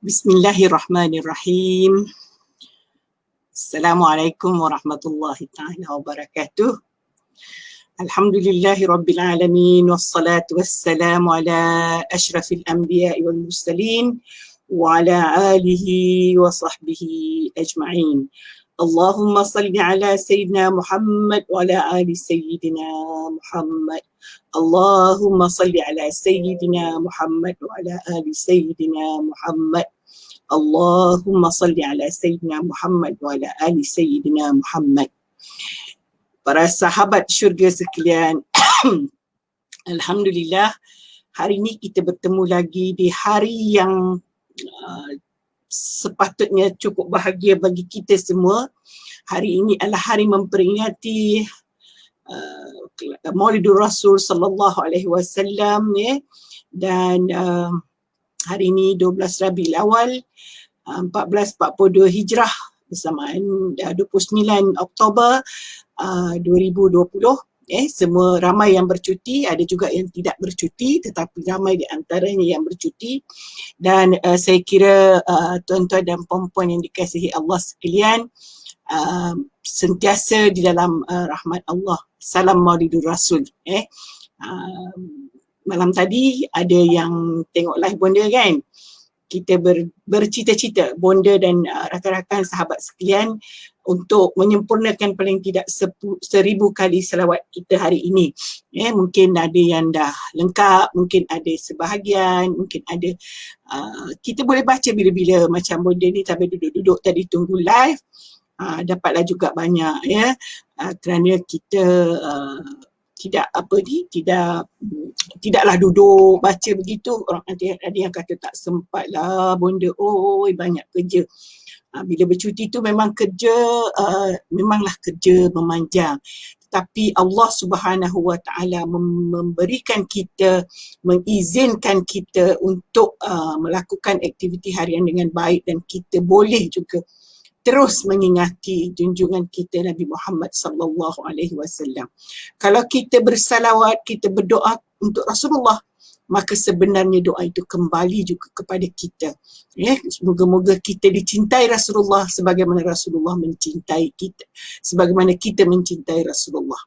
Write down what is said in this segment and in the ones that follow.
Bismillahirrahmanirrahim. Assalamualaikum warahmatullahi ta'ala wabarakatuh. Alhamdulillahi rabbil alamin wassalatu wassalamu ala ashrafil anbiya'i wal mursalin wa ala alihi wa sahbihi ajma'in. Allahumma salli ala Sayyidina Muhammad wa ala ali Sayyidina Muhammad. Allahumma salli ala Sayyidina Muhammad wa ala ali Sayyidina Muhammad. Allahumma salli ala Sayyidina Muhammad wa ala ali Sayyidina Muhammad. Para sahabat syurga sekalian, Alhamdulillah, hari ini kita bertemu lagi di hari yang sepatutnya cukup bahagia bagi kita semua. Hari ini adalah hari memperingati Maulidur Rasul sallallahu alaihi wasallam, ya. Dan hari ini 12 Rabiul Awal 1442 Hijrah bersamaan 29 Oktober 2020. Semua ramai yang bercuti, ada juga yang tidak bercuti, tetapi ramai di antaranya yang bercuti. Dan saya kira tuan-tuan dan puan-puan yang dikasihi Allah sekalian, sentiasa di dalam rahmat Allah. Salam Maulidur Rasul. Malam tadi ada yang tengok live bonda kan? Kita bercita-cita, bonda dan rakan-rakan sahabat sekalian, untuk menyempurnakan paling tidak 1000 kali selawat kita hari ini. Mungkin ada yang dah lengkap, mungkin ada sebahagian, mungkin ada kita boleh baca bila-bila macam bonda ni sampai duduk-duduk tadi tunggu live. Dapatlah juga banyak, ya. Kerana kita tidaklah duduk baca begitu. Orang ada yang kata tak sempat lah bonda, banyak kerja. Bila bercuti tu memang kerja, memanglah kerja memanjang. Tetapi Allah Subhanahu Wa Taala memberikan kita, mengizinkan kita untuk melakukan aktiviti harian dengan baik, dan kita boleh juga terus mengingati junjungan kita Nabi Muhammad sallallahu alaihi wasallam. Kalau kita bersalawat, kita berdoa untuk Rasulullah, maka sebenarnya doa itu kembali juga kepada kita. Semoga-moga kita dicintai Rasulullah sebagaimana Rasulullah mencintai kita, sebagaimana kita mencintai Rasulullah.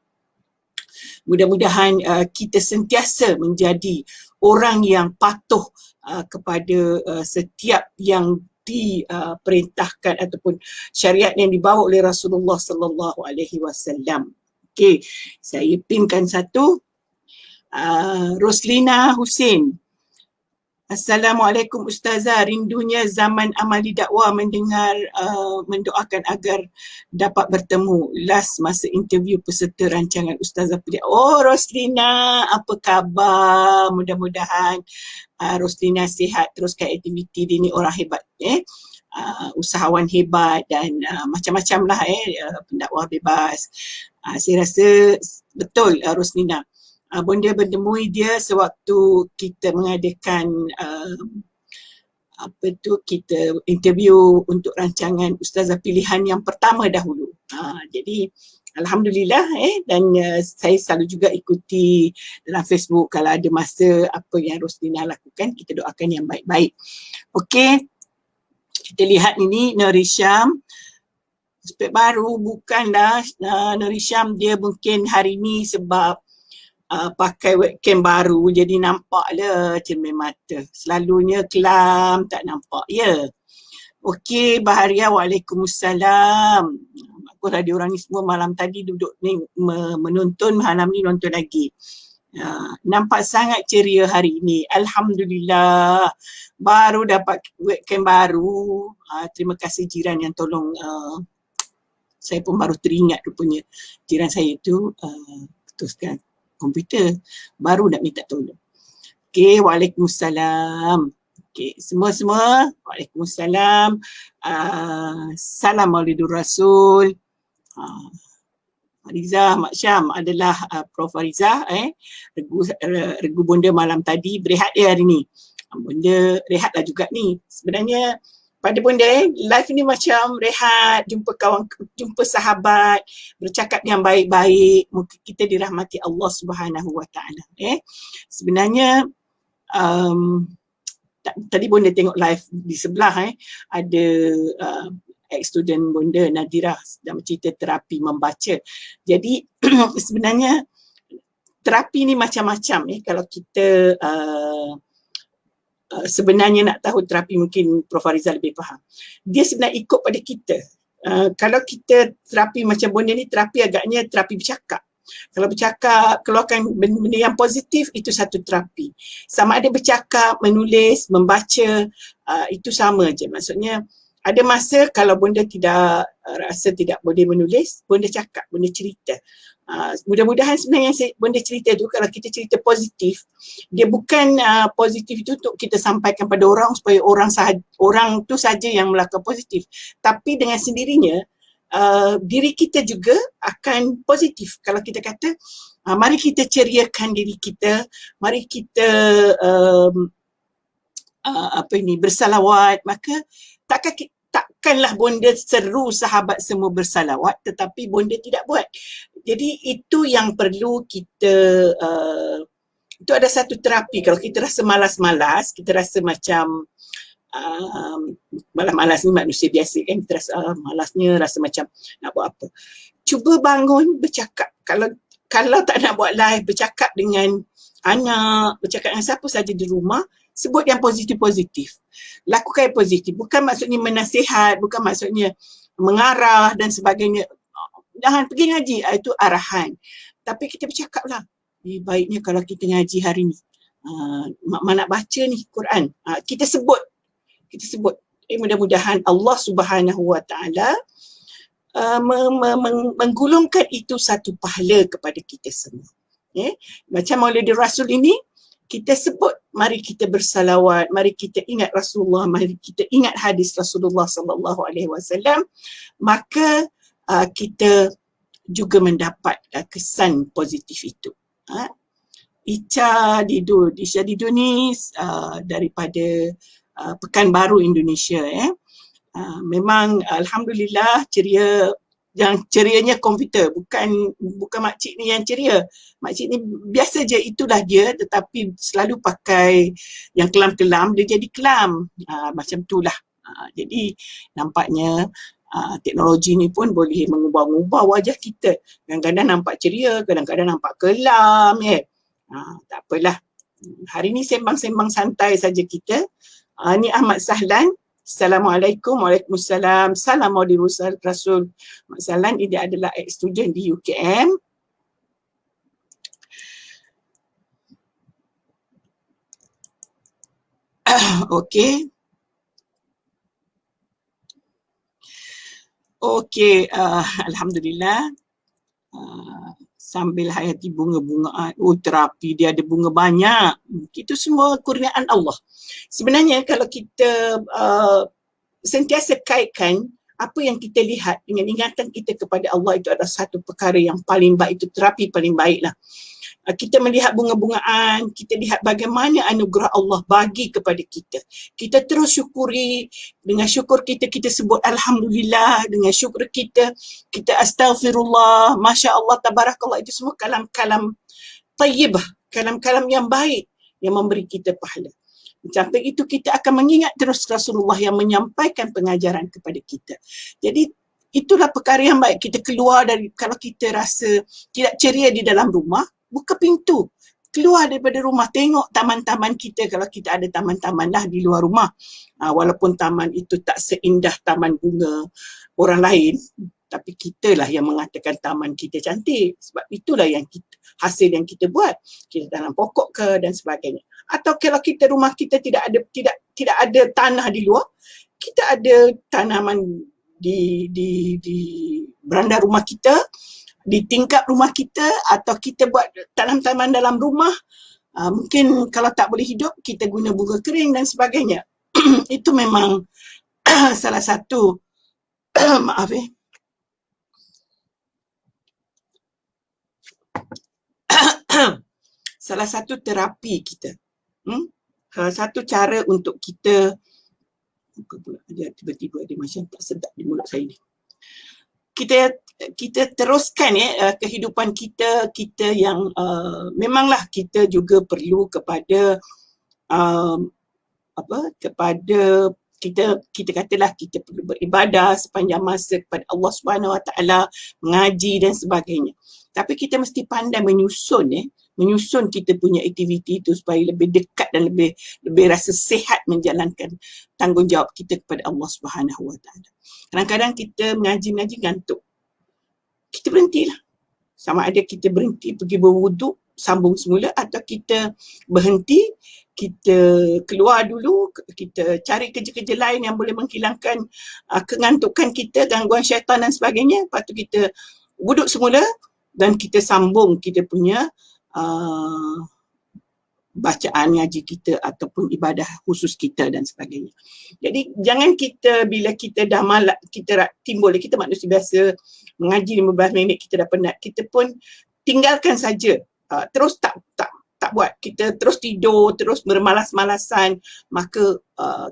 Mudah-mudahan kita sentiasa menjadi orang yang patuh kepada setiap yang diperintahkan ataupun syariat yang dibawa oleh Rasulullah sallallahu alaihi wasallam. Okey, saya pinkan satu. Roslina Hussein. Assalamualaikum Ustazah, rindunya zaman amali dakwah mendoakan agar dapat bertemu. Last masa interview peserta rancangan Ustazah Pedia. Roslina, apa khabar? Mudah-mudahan Roslina sihat, teruskan aktiviti dia, ni orang hebat, usahawan hebat dan macam-macam lah, pendakwah bebas. Saya rasa betul Roslina. Bonda bertemui dia sewaktu kita mengadakan kita interview untuk rancangan Ustazah Pilihan yang pertama dahulu. Jadi Alhamdulillah, dan saya selalu juga ikuti dalam Facebook kalau ada masa apa yang Roslina lakukan, kita doakan yang baik-baik. Okey, kita lihat ini Nuri Syam. Aspek baru bukanlah Nuri Syam, dia mungkin hari ni sebab pakai webcam baru jadi nampaklah cermin mata. Selalunya kelam tak nampak, ya. Okey, Baharia, Waalaikumsalam. Aku radio orang ni semua malam tadi duduk ni menonton, malam ni nonton lagi. Nampak sangat ceria hari ini. Alhamdulillah. Baru dapat webcam baru. Terima kasih jiran yang tolong. Saya pun baru teringat rupanya jiran saya tu teruskan komputer, baru nak minta tolong. Okey, Waalaikumsalam. Okey, semua-semua, Waalaikumsalam. Salam Maulidur Rasul. Fariza, Mak Syam adalah Prof Fariza, regu bonda malam tadi, berehat dia hari ni. Bonda rehatlah juga ni. Sebenarnya pada bonda live ni macam rehat, jumpa kawan, jumpa sahabat, bercakap yang baik-baik. Moga kita dirahmati Allah Subhanahu Wa Taala. Sebenarnya tadi Bonda tengok live di sebelah ada ex-student Bonda Nadira sedang cerita terapi membaca. Jadi sebenarnya terapi ni macam-macam kalau kita sebenarnya nak tahu terapi, mungkin Prof Farizal lebih faham. Dia sebenarnya ikut pada kita. Kalau kita terapi macam Bonda ni, terapi agaknya terapi bercakap. Kalau bercakap, keluarkan benda yang positif, itu satu terapi. Sama ada bercakap, menulis, membaca, itu sama je. Maksudnya, ada masa kalau Bonda tidak rasa tidak boleh menulis, Bonda cakap, Bonda cerita. Mudah-mudahan sebenarnya yang Bonda cerita tu, kalau kita cerita positif, dia bukan positif itu untuk kita sampaikan pada orang supaya orang tu saja yang melakukan positif. Tapi dengan sendirinya, diri kita juga akan positif. Kalau kita kata, mari kita ceriakan diri kita, mari kita bersalawat, maka takkanlah Bonda seru sahabat semua bersalawat, tetapi Bonda tidak buat. Jadi itu yang perlu kita, itu ada satu terapi. Kalau kita rasa malas-malas, kita rasa macam malas ni manusia biasa kan, kita rasa malasnya, rasa macam nak buat apa. Cuba bangun bercakap. Kalau tak nak buat live, bercakap dengan anak, bercakap dengan siapa saja di rumah, sebut yang positif-positif. Lakukan yang positif. Bukan maksudnya menasihat, bukan maksudnya mengarah dan sebagainya. Jangan pergi ngaji, itu arahan. Tapi kita bercakaplah. Baiknya kalau kita ngaji hari ni, mak nak baca ni Quran, kita sebut. Mudah-mudahan Allah Subhanahu Wa Taala menggulungkan itu satu pahala kepada kita semua. Macam Maulid Rasul ini, kita sebut, mari kita bersalawat, mari kita ingat Rasulullah, mari kita ingat hadis Rasulullah SAW, maka kita juga mendapat kesan positif itu. Icha Didu ni daripada Pekanbaru, Indonesia. Memang alhamdulillah ceria. Yang cerianya komputer, bukan makcik ni yang ceria. Makcik ni biasa je, itulah dia, tetapi selalu pakai yang kelam-kelam, dia jadi kelam. Macam itulah. Jadi nampaknya teknologi ni pun boleh mengubah-ubah wajah kita. Kadang-kadang nampak ceria, kadang-kadang nampak kelam. Tak apalah. Hari ni sembang-sembang santai saja kita. Ni Ahmad Sahlan. Assalamualaikum, waalaikumsalam, salam maulid Rasul. Mak Sahlan ini adalah ex-student di UKM. Okey. Alhamdulillah. Sambil hayati bunga-bungaan, terapi dia ada bunga banyak. Itu semua kurniaan Allah. Sebenarnya kalau kita sentiasa kaitkan apa yang kita lihat dengan ingatan kita kepada Allah, itu adalah satu perkara yang paling baik, itu terapi paling baiklah. Kita melihat bunga-bungaan, kita lihat bagaimana anugerah Allah bagi kepada kita. Kita terus syukuri, dengan syukur kita sebut Alhamdulillah, dengan syukur kita astaghfirullah, Masya Allah, Tabarakallah, itu semua kalam-kalam tayyibah, kalam-kalam yang baik yang memberi kita pahala. Sampai itu kita akan mengingat terus Rasulullah yang menyampaikan pengajaran kepada kita. Jadi itulah perkara yang baik. Kita keluar dari, kalau kita rasa tidak ceria di dalam rumah, buka pintu, keluar daripada rumah, tengok taman-taman kita, kalau kita ada taman-taman lah di luar rumah. Walaupun taman itu tak seindah taman bunga orang lain, tapi kita lah yang mengatakan taman kita cantik, sebab itulah yang hasil yang kita buat. Kita tanam pokok ke dan sebagainya. Atau kalau kita, rumah kita tidak ada tanah di luar, kita ada tanaman di beranda rumah kita, di tingkap rumah kita, atau kita buat tanam-tanaman dalam rumah. Mungkin kalau tak boleh hidup, kita guna bunga kering dan sebagainya. Itu memang salah satu maaf salah satu terapi kita. Salah satu cara untuk kita, tiba-tiba ada macam tak sedap di mulut saya ni. Kita teruskan kehidupan kita yang memanglah kita juga perlu kepada kepada kita katalah kita perlu beribadah sepanjang masa kepada Allah Subhanahu Wa Taala, mengaji dan sebagainya. Tapi kita mesti pandai menyusun kita punya aktiviti itu supaya lebih dekat dan lebih rasa sihat menjalankan tanggungjawab kita kepada Allah Subhanahu Wa Taala. Kadang-kadang kita mengaji gantuk. Kita berhentilah. Sama ada kita berhenti pergi berwuduk, sambung semula, atau kita berhenti, kita keluar dulu, kita cari kerja-kerja lain yang boleh menghilangkan kengantukan kita, gangguan syaitan dan sebagainya. Lepas tu kita wuduk semula dan kita sambung kita punya bacaan ngaji kita ataupun ibadah khusus kita dan sebagainya. Jadi jangan kita bila kita dah malas, kita timbul, kita manusia biasa mengaji 15 minit kita dah penat, kita pun tinggalkan saja. Terus tak buat, kita terus tidur, terus bermalas-malasan, maka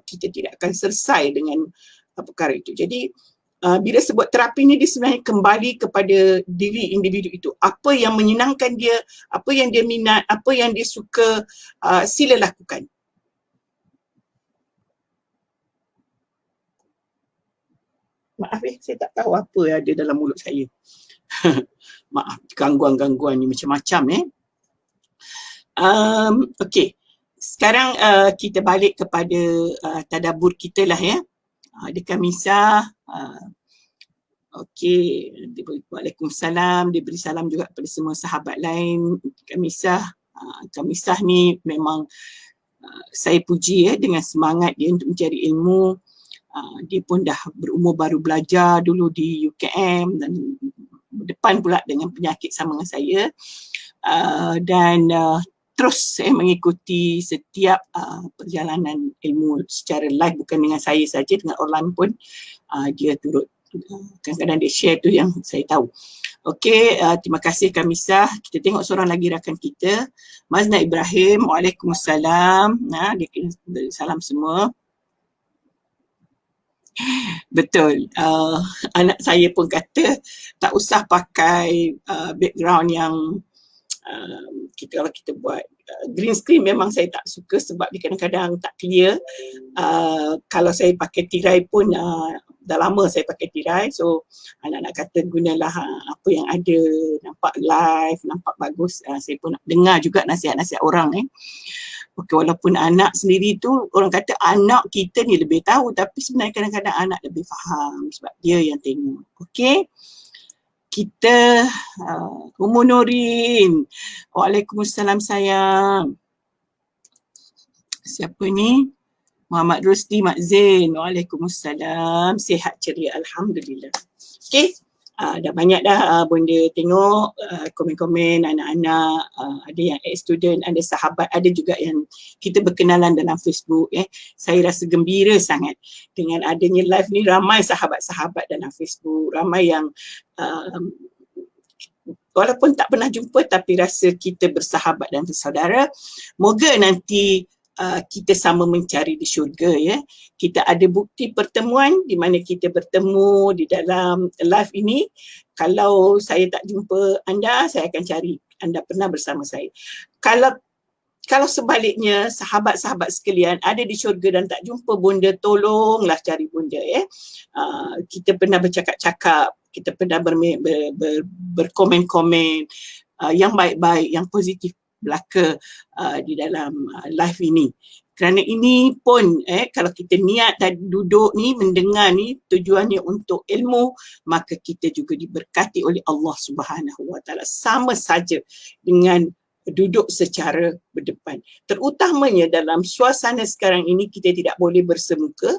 kita tidak akan selesai dengan perkara itu. Jadi bila sebut terapi ni, dia sebenarnya kembali kepada diri individu itu. Apa yang menyenangkan dia, apa yang dia minat, apa yang dia suka, sila lakukan. Maaf saya tak tahu apa yang ada dalam mulut saya. Maaf, gangguan-gangguan ni macam-macam Okey. Sekarang kita balik kepada tadabbur kita lah ya. Ada Kamisah. Okey. Waalaikumsalam. Dia beri salam juga kepada semua sahabat lain. Kamisah. Kamisah ni memang saya puji dengan semangat dia untuk mencari ilmu. Dia pun dah berumur baru belajar dulu di UKM dan depan pula dengan penyakit sama dengan saya, dan terus mengikuti setiap perjalanan ilmu secara live, bukan dengan saya saja, dengan orang lain pun dia turut. Kadang-kadang dia share tu yang saya tahu. Okey, terima kasih Kamisah. Kita tengok seorang lagi rakan kita, Mazna Ibrahim. Waalaikumsalam. Dia beri salam semua. Betul. Anak saya pun kata tak usah pakai background yang kalau kita buat green screen. Memang saya tak suka sebab dia kadang-kadang tak clear. Kalau saya pakai tirai pun dah lama saya pakai tirai, so anak-anak kata gunalah apa yang ada, nampak live, nampak bagus. Saya pun nak dengar juga nasihat-nasihat orang Okay, walaupun anak sendiri tu, orang kata anak kita ni lebih tahu, tapi sebenarnya kadang-kadang anak lebih faham sebab dia yang tengok. Okey. Kita Ummu Nurin. Waalaikumsalam sayang. Siapa ni? Muhammad Rusdi Mak Zain. Waalaikumsalam. Sihat ceria, alhamdulillah. Okey. Dah banyak dah bunda tengok komen-komen anak-anak, ada yang ex-student, ada sahabat, ada juga yang kita berkenalan dalam Facebook. Saya rasa gembira sangat dengan adanya live ni. Ramai sahabat-sahabat dalam Facebook, ramai yang walaupun tak pernah jumpa tapi rasa kita bersahabat dan bersaudara. Moga nanti kita sama mencari di syurga ya. Kita ada bukti pertemuan di mana kita bertemu di dalam live ini. Kalau saya tak jumpa anda, saya akan cari anda pernah bersama saya. Kalau sebaliknya sahabat-sahabat sekalian ada di syurga dan tak jumpa bunda, tolonglah cari bunda ya. Kita pernah bercakap-cakap, kita pernah berkomen-komen yang baik-baik, yang positif belaka di dalam live ini. Kerana ini pun kalau kita niat dan duduk ni, mendengar ni, tujuannya untuk ilmu, maka kita juga diberkati oleh Allah Subhanahu Wa Taala. Sama saja dengan duduk secara berdepan. Terutamanya dalam suasana sekarang ini, kita tidak boleh bersemuka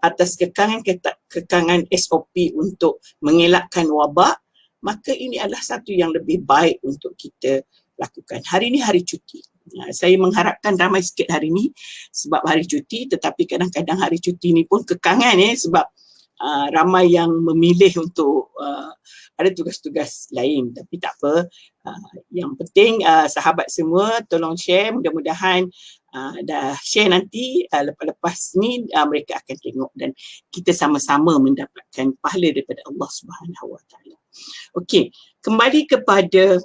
atas kekangan SOP untuk mengelakkan wabak. Maka ini adalah satu yang lebih baik untuk kita lakukan. Hari ini hari cuti. Saya mengharapkan ramai sikit hari ini sebab hari cuti, tetapi kadang-kadang hari cuti ni pun kekangan sebab ramai yang memilih untuk ada tugas-tugas lain. Tapi tak apa. Yang penting sahabat semua tolong share, mudah-mudahan dah share nanti lepas ni mereka akan tengok dan kita sama-sama mendapatkan pahala daripada Allah Subhanahu Wa Taala. Okey, kembali kepada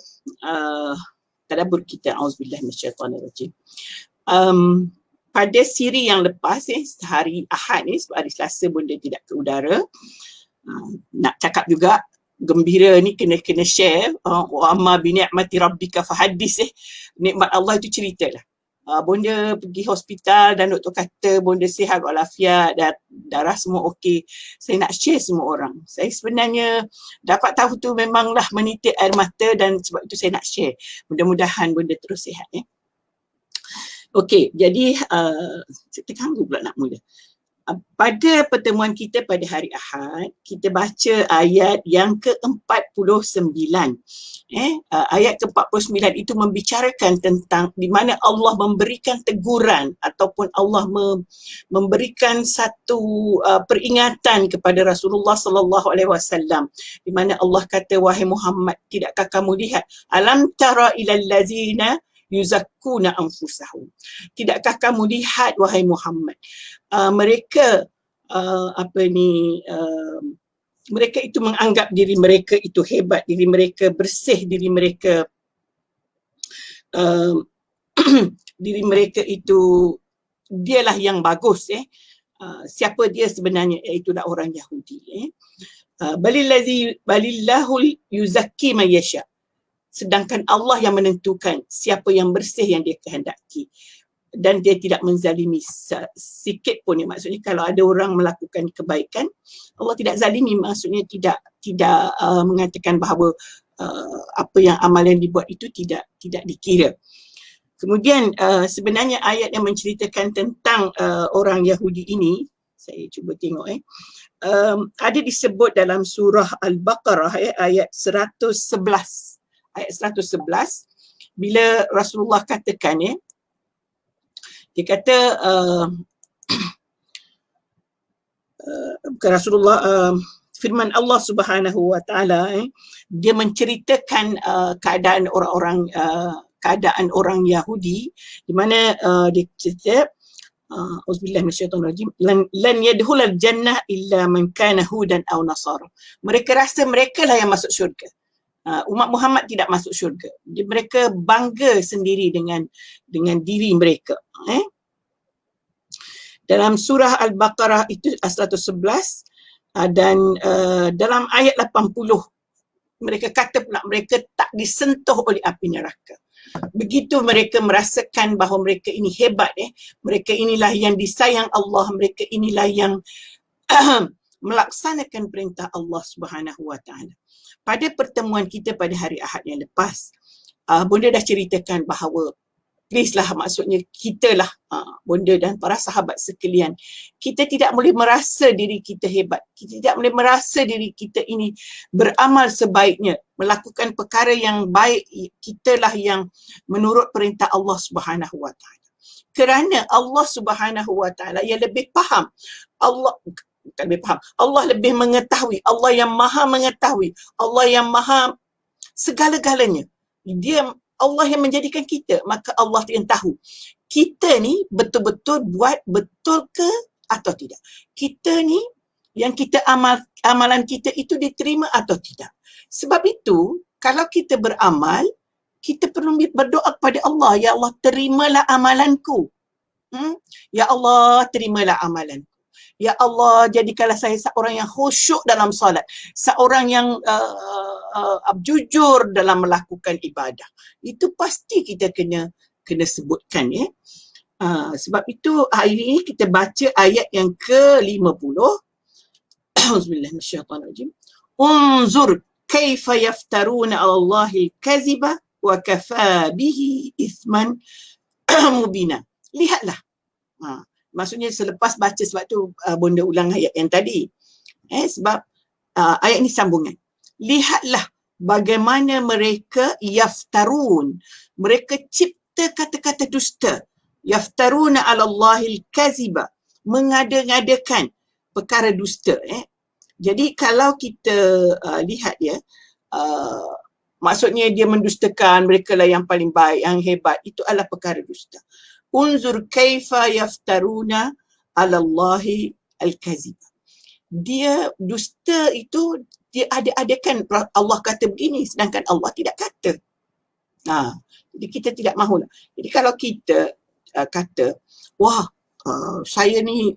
tadabbur kita. Auzubillahi minasyaitanirrajim. pada siri yang lepas hari Ahad ni, sebab hari Selasa benda tidak ke udara, nak cakap juga gembira ni kena share. Wa amma bi ni'mati rabbika fahaddis. Nikmat Allah itu ceritalah. Bonda pergi hospital dan doktor kata bonda sihat walafiat, darah semua okey. Saya nak share semua orang. Saya sebenarnya dapat tahu tu memanglah menitik air mata, dan sebab itu saya nak share. Mudah-mudahan bonda terus sihat ya. Okey, jadi saya terganggu pula nak mula. Pada pertemuan kita pada hari Ahad, kita baca ayat yang ke-49. Ayat ke-49 itu membicarakan tentang di mana Allah memberikan teguran ataupun Allah memberikan satu peringatan kepada Rasulullah sallallahu alaihi wasallam, di mana Allah kata, wahai Muhammad, tidakkah kamu lihat, alam tara ilal ladzina yuzakkuna anfusahum, tidakkah kamu lihat wahai Muhammad, mereka mereka itu menganggap diri mereka itu hebat, diri mereka bersih, diri mereka diri mereka itu dialah yang bagus. Siapa dia sebenarnya? Itulah orang Yahudi. Balillahul yuzakki man yasha. Sedangkan Allah yang menentukan siapa yang bersih yang dia kehendaki, dan dia tidak menzalimi sikit pun. Maksudnya kalau ada orang melakukan kebaikan, Allah tidak zalimi, maksudnya tidak mengatakan bahawa apa yang amalan dibuat itu tidak dikira. Kemudian sebenarnya ayat yang menceritakan tentang orang Yahudi ini, saya cuba tengok ada disebut dalam surah Al-Baqarah ayat 111. Ayat 111, bila Rasulullah katakan dia kata bukan Rasulullah, firman Allah Subhanahu wa taala, dia menceritakan keadaan orang Yahudi, di mana dia cerita auzubillahi minasyaitonirrajim, lan yadkhulal jannah illa man kana hudan aw nasara. Mereka rasa mereka lah yang masuk syurga. Umat Muhammad tidak masuk syurga. Mereka bangga sendiri dengan diri mereka. Dalam surah Al-Baqarah itu 111, dan dalam ayat 80 mereka kata pula mereka tak disentuh oleh api neraka. Begitu mereka merasakan bahawa mereka ini hebat, mereka inilah yang disayang Allah, mereka inilah yang melaksanakan perintah Allah Subhanahu wa taala. Pada pertemuan kita pada hari Ahad yang lepas, Bonda dah ceritakan bahawa please lah, maksudnya kita lah, Bonda dan para sahabat sekalian, kita tidak boleh merasa diri kita hebat, kita tidak boleh merasa diri kita ini beramal sebaiknya, melakukan perkara yang baik, kitalah yang menurut perintah Allah Subhanahu wa taala. Kerana Allah Subhanahu wa taala yang lebih faham, Allah lebih mengetahui, Allah yang maha mengetahui, Allah yang maha segala-galanya. Allah yang menjadikan kita, maka Allah yang tahu kita ni betul-betul buat betul ke atau tidak. Kita ni yang kita amalan kita itu diterima atau tidak. Sebab itu kalau kita beramal, kita perlu berdoa kepada Allah, ya Allah terimalah amalanku. Ya Allah terimalah amalanku. Ya Allah, jadikanlah saya seorang yang khusyuk dalam solat, seorang yang jujur dalam melakukan ibadah. Itu pasti kita kena sebutkan sebab itu hari ini kita baca ayat yang ke-50. Auzubillahi minasyaitonirrajim. Unzur kaifa yaftaruna 'ala Allahi al-kaziba wa kafa bihi ithman mubina. Lihatlah. Maksudnya selepas baca, sebab tu Bonda ulang ayat yang tadi. Sebab ayat ni sambungan. Lihatlah bagaimana mereka yaftarun. Mereka cipta kata-kata dusta. Yaftaruna 'ala Allahil kaziba. Mengada-ngadakan perkara dusta. Jadi kalau kita lihat maksudnya dia mendustakan, mereka lah yang paling baik, yang hebat. Itu adalah perkara dusta. Unzur kaifa yaftaruna 'ala Allahi al-kazib. Dia dusta itu dia ada-adakan, Allah kata begini sedangkan Allah tidak kata. Jadi kita tidak mahu. Jadi kalau kita kata wah, saya ni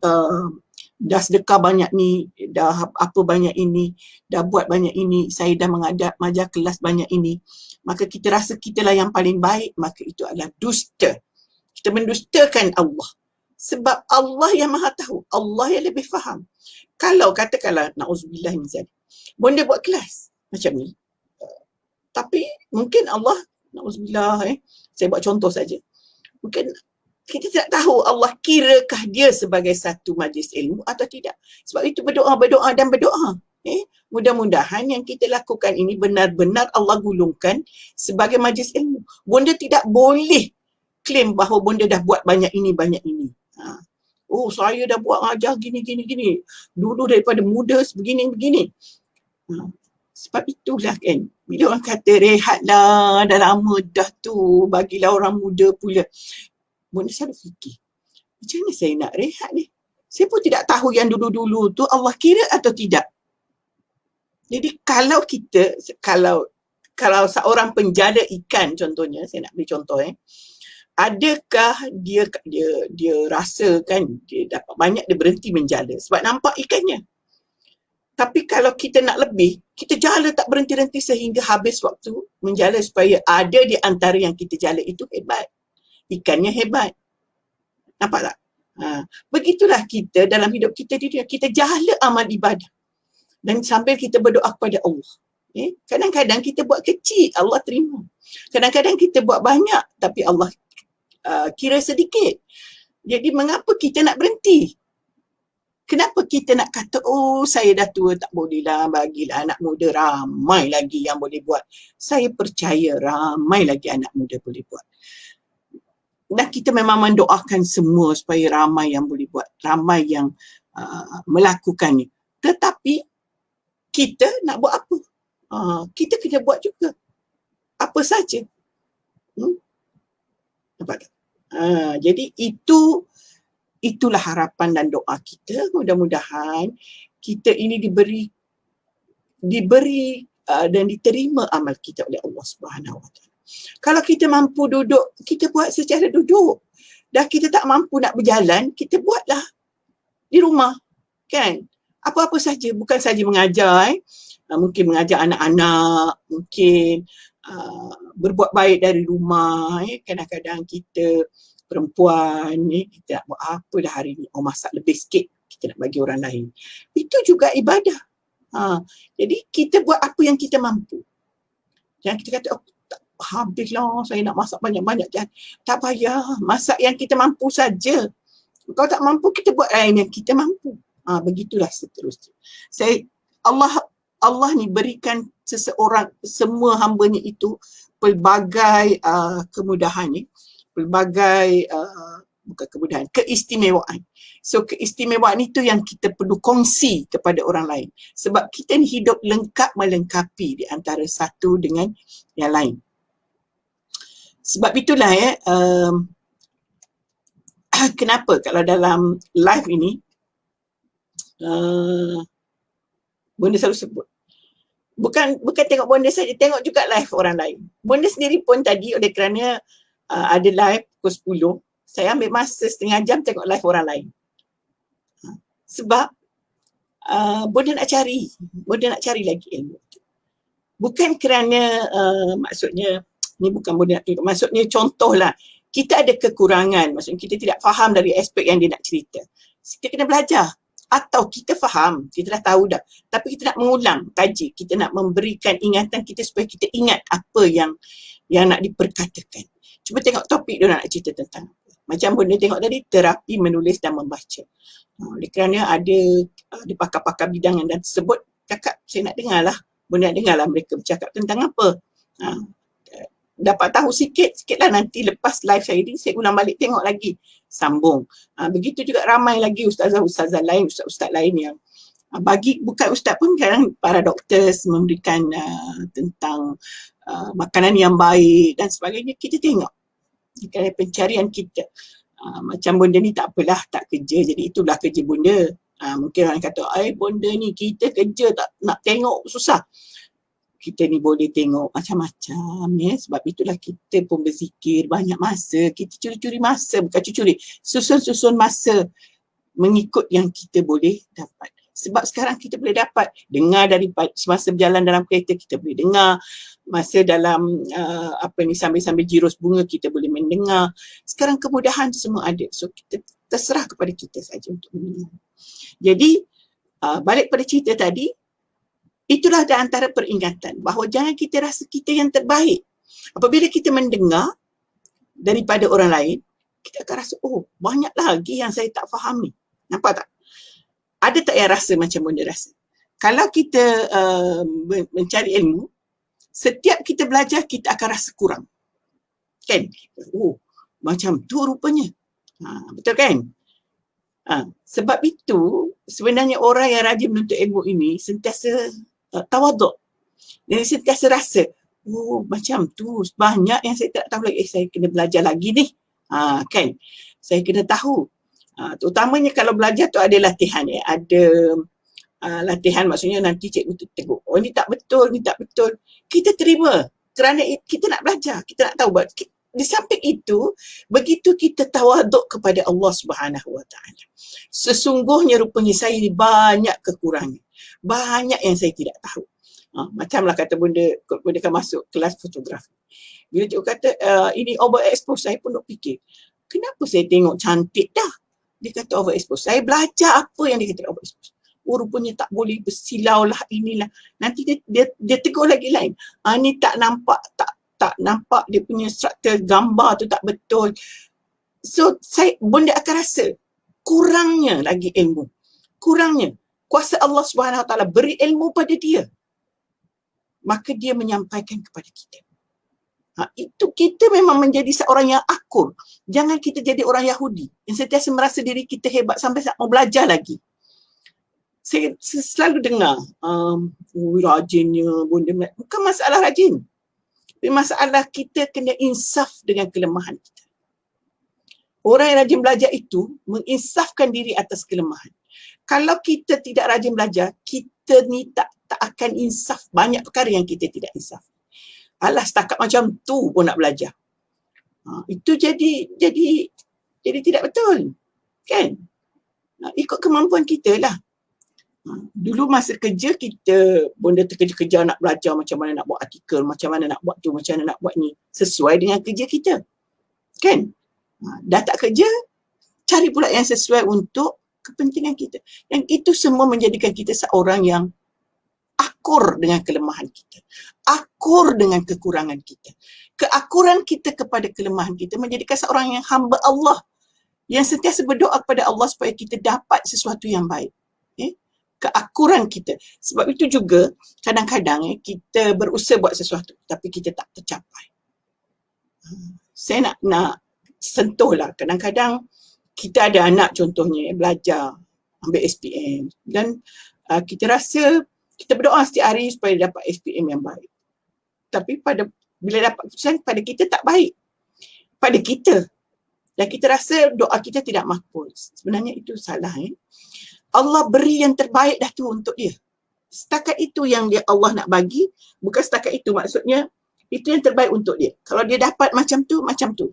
dah sedekah banyak ni, dah apa banyak ini, dah buat banyak ini, saya dah mengajar kelas banyak ini, maka kita rasa kita lah yang paling baik, maka itu adalah dusta. Kita mendustakan Allah. Sebab Allah yang maha tahu, Allah yang lebih faham. Kalau katakanlah, na'udzubillah min zalik, bonda buat kelas macam ni, tapi mungkin Allah, na'udzubillah, saya buat contoh saja, mungkin kita tidak tahu Allah kirakah dia sebagai satu majlis ilmu atau tidak. Sebab itu berdoa dan berdoa. Mudah-mudahan yang kita lakukan ini benar-benar Allah gulungkan sebagai majlis ilmu. Bonda tidak boleh klaim bahawa bonda dah buat banyak ini. Oh, saya dah buat ajar gini. Dulu daripada muda begini. Sebab itulah kan, bila orang kata rehatlah, dah lama dah tu, bagilah orang muda pula. Bonda selalu fikir, macam mana saya nak rehat ni? Saya pun tidak tahu yang dulu-dulu tu Allah kira atau tidak. Jadi kalau seorang penjala ikan contohnya, saya nak beri contoh, adakah dia rasakan dia dapat banyak, dia berhenti menjala sebab nampak ikannya. Tapi kalau kita nak lebih, kita jala tak berhenti-henti sehingga habis waktu menjala supaya ada di antara yang kita jala itu hebat. Ikannya hebat. Nampak tak? Begitulah kita dalam hidup kita di dunia. Kita jala amal ibadah. Dan sambil kita berdoa kepada Allah. Kadang-kadang kita buat kecil, Allah terima. Kadang-kadang kita buat banyak, tapi Allah kira sedikit. Jadi mengapa kita nak berhenti? Kenapa kita nak kata, oh saya dah tua, tak bolehlah, bagilah anak muda, ramai lagi yang boleh buat. Saya percaya ramai lagi anak muda boleh buat. Dan kita memang mendoakan semua supaya ramai yang boleh buat, ramai yang melakukannya. Tetapi kita nak buat apa? Kita kena buat juga. Apa saja. Nampak tak? Jadi itulah harapan dan doa kita. Mudah-mudahan kita ini diberi dan diterima amal kita oleh Allah Subhanahu Wa Taala. Kalau kita mampu duduk, kita buat secara duduk. Dah kita tak mampu nak berjalan, kita buatlah di rumah, kan? Apa-apa saja, bukan saja mengajar, mungkin mengajar anak-anak, mungkin berbuat baik dari rumah. Kadang-kadang kita perempuan ni, kita nak buat apa dah hari ni? Oh, masak lebih sikit, kita nak bagi orang lain. Itu juga ibadah. Jadi kita buat apa yang kita mampu. Jangan kita kata, oh, habislah saya nak masak banyak-banyak. Tak payah, masak yang kita mampu saja. Kalau tak mampu, kita buat lain yang kita mampu. Begitulah seterusnya. Allah ni berikan seseorang, semua hamba-Nya itu pelbagai kemudahan ni, pelbagai bukan kemudahan, keistimewaan. So keistimewaan itu yang kita perlu kongsi kepada orang lain. Sebab kita ni hidup lengkap melengkapi di antara satu dengan yang lain. Sebab itulah kenapa kalau dalam live ini bonda selalu sebut, bukan tengok bonda saja, tengok juga live orang lain. Bonda sendiri pun tadi oleh kerana ada live pukul 10, saya ambil masa setengah jam tengok live orang lain. Sebab bonda nak cari lagi ilmu. Bukan kerana maksudnya ni bukan bonda nak tunjuk, maksudnya contohlah, kita ada kekurangan, maksudnya kita tidak faham dari aspek yang dia nak cerita. Kita kena belajar. Atau kita faham, kita dah tahu dah, tapi kita nak mengulang kaji, kita nak memberikan ingatan kita supaya kita ingat apa yang nak diperkatakan. Cuba tengok topik dia nak cerita tentang apa. Macam bonda tengok tadi, terapi menulis dan membaca. Oleh kerana ada pakar-pakar bidang yang dah tersebut, cakap saya nak dengarlah, bonda nak dengarlah mereka bercakap tentang apa. Dapat tahu sikit lah, nanti lepas live saya ni, saya ulang balik tengok lagi, sambung. Begitu juga ramai lagi ustazah lain, ustaz lain yang bagi, bukan ustaz pun, kadang para doktor memberikan tentang makanan yang baik dan sebagainya. Kita tengok pencarian kita. Macam bonda ni tak apalah, tak kerja, jadi itulah kerja bonda. Mungkin orang kata, bonda ni kita kerja tak nak tengok, susah. kita ni boleh tengok macam-macam ya. Sebab itulah kita pun berzikir banyak masa. Kita curi-curi masa, bukan curi-curi, susun-susun masa mengikut yang kita boleh dapat. Sebab sekarang kita boleh dapat dengar daripada semasa berjalan dalam kereta, kita boleh dengar. Masa dalam sambil-sambil jirus bunga kita boleh mendengar. Sekarang kemudahan semua ada. So kita terserah kepada kita saja untuk mendengar. Jadi balik pada cerita tadi, itulah di antara peringatan bahawa jangan kita rasa kita yang terbaik. Apabila kita mendengar daripada orang lain, kita akan rasa, oh banyak lagi yang saya tak faham ni. Nampak tak? Ada tak yang rasa macam bunda rasa? Kalau kita mencari ilmu, setiap kita belajar, kita akan rasa kurang. Kan? Oh, macam tu rupanya. Betul kan? Sebab itu, sebenarnya orang yang rajin menuntut ilmu ini sentiasa tawaduk. Jadi sentiasa rasa, oh macam tu, banyak yang saya tak tahu lagi. Saya kena belajar lagi ni. Kan? Saya kena tahu. Terutamanya kalau belajar tu ada latihan ya. Ada latihan, maksudnya nanti cikgu tu tegur, oh ni tak betul, ni tak betul. Kita terima kerana kita nak belajar, kita nak tahu. Di samping itu, begitu kita tawaduk kepada Allah Subhanahu Wa Taala. Sesungguhnya rupanya saya ni banyak kekurangan. Banyak yang saya tidak tahu. Macamlah kata bunda kan masuk kelas fotografi. Bila cikgu kata ini overexpose, saya pun nak fikir, kenapa saya tengok cantik dah? Dia kata overexpose. Saya belajar apa yang dia kata overexpose. Oh rupanya tak boleh bersilau lah, inilah. Nanti dia tegur lagi lain. Ni tak nampak, tak nampak dia punya struktur gambar tu tak betul. So bunda akan rasa kurangnya lagi ilmu. Kurangnya. Kuasa Allah Subhanahu Wa Taala beri ilmu pada dia. Maka dia menyampaikan kepada kita. Itu kita memang menjadi seorang yang akur. Jangan kita jadi orang Yahudi yang sentiasa merasa diri kita hebat sampai mau belajar lagi. Saya selalu dengar, rajinnya bunda. Bukan masalah rajin. Tapi masalah kita kena insaf dengan kelemahan kita. Orang yang rajin belajar itu menginsafkan diri atas kelemahan. Kalau kita tidak rajin belajar, kita ni tak akan insaf. Banyak perkara yang kita tidak insaf. Alah, setakat macam tu pun nak belajar. Itu jadi tidak betul. Kan? Ikut kemampuan kita lah. Dulu masa kerja kita, bunda terkejar-kejar nak belajar macam mana nak buat artikel, macam mana nak buat tu, macam mana nak buat ni. Sesuai dengan kerja kita. Kan? Dah tak kerja, cari pula yang sesuai untuk kepentingan kita. Yang itu semua menjadikan kita seorang yang akur dengan kelemahan kita. Akur dengan kekurangan kita. Keakuran kita kepada kelemahan kita menjadikan seorang yang hamba Allah. Yang sentiasa berdoa kepada Allah supaya kita dapat sesuatu yang baik. Keakuran kita. Sebab itu juga kadang-kadang kita berusaha buat sesuatu tapi kita tak tercapai. Saya nak sentuh lah. Kadang-kadang kita ada anak contohnya belajar, ambil SPM dan kita rasa kita berdoa setiap hari supaya dapat SPM yang baik. Tapi bila dapat keputusan pada kita tak baik. Pada kita. Dan kita rasa doa kita tidak makbul. Sebenarnya itu salah. Allah beri yang terbaik dah tu untuk dia. Setakat itu yang Allah nak bagi. Bukan setakat itu, maksudnya itu yang terbaik untuk dia. Kalau dia dapat macam tu, macam tu.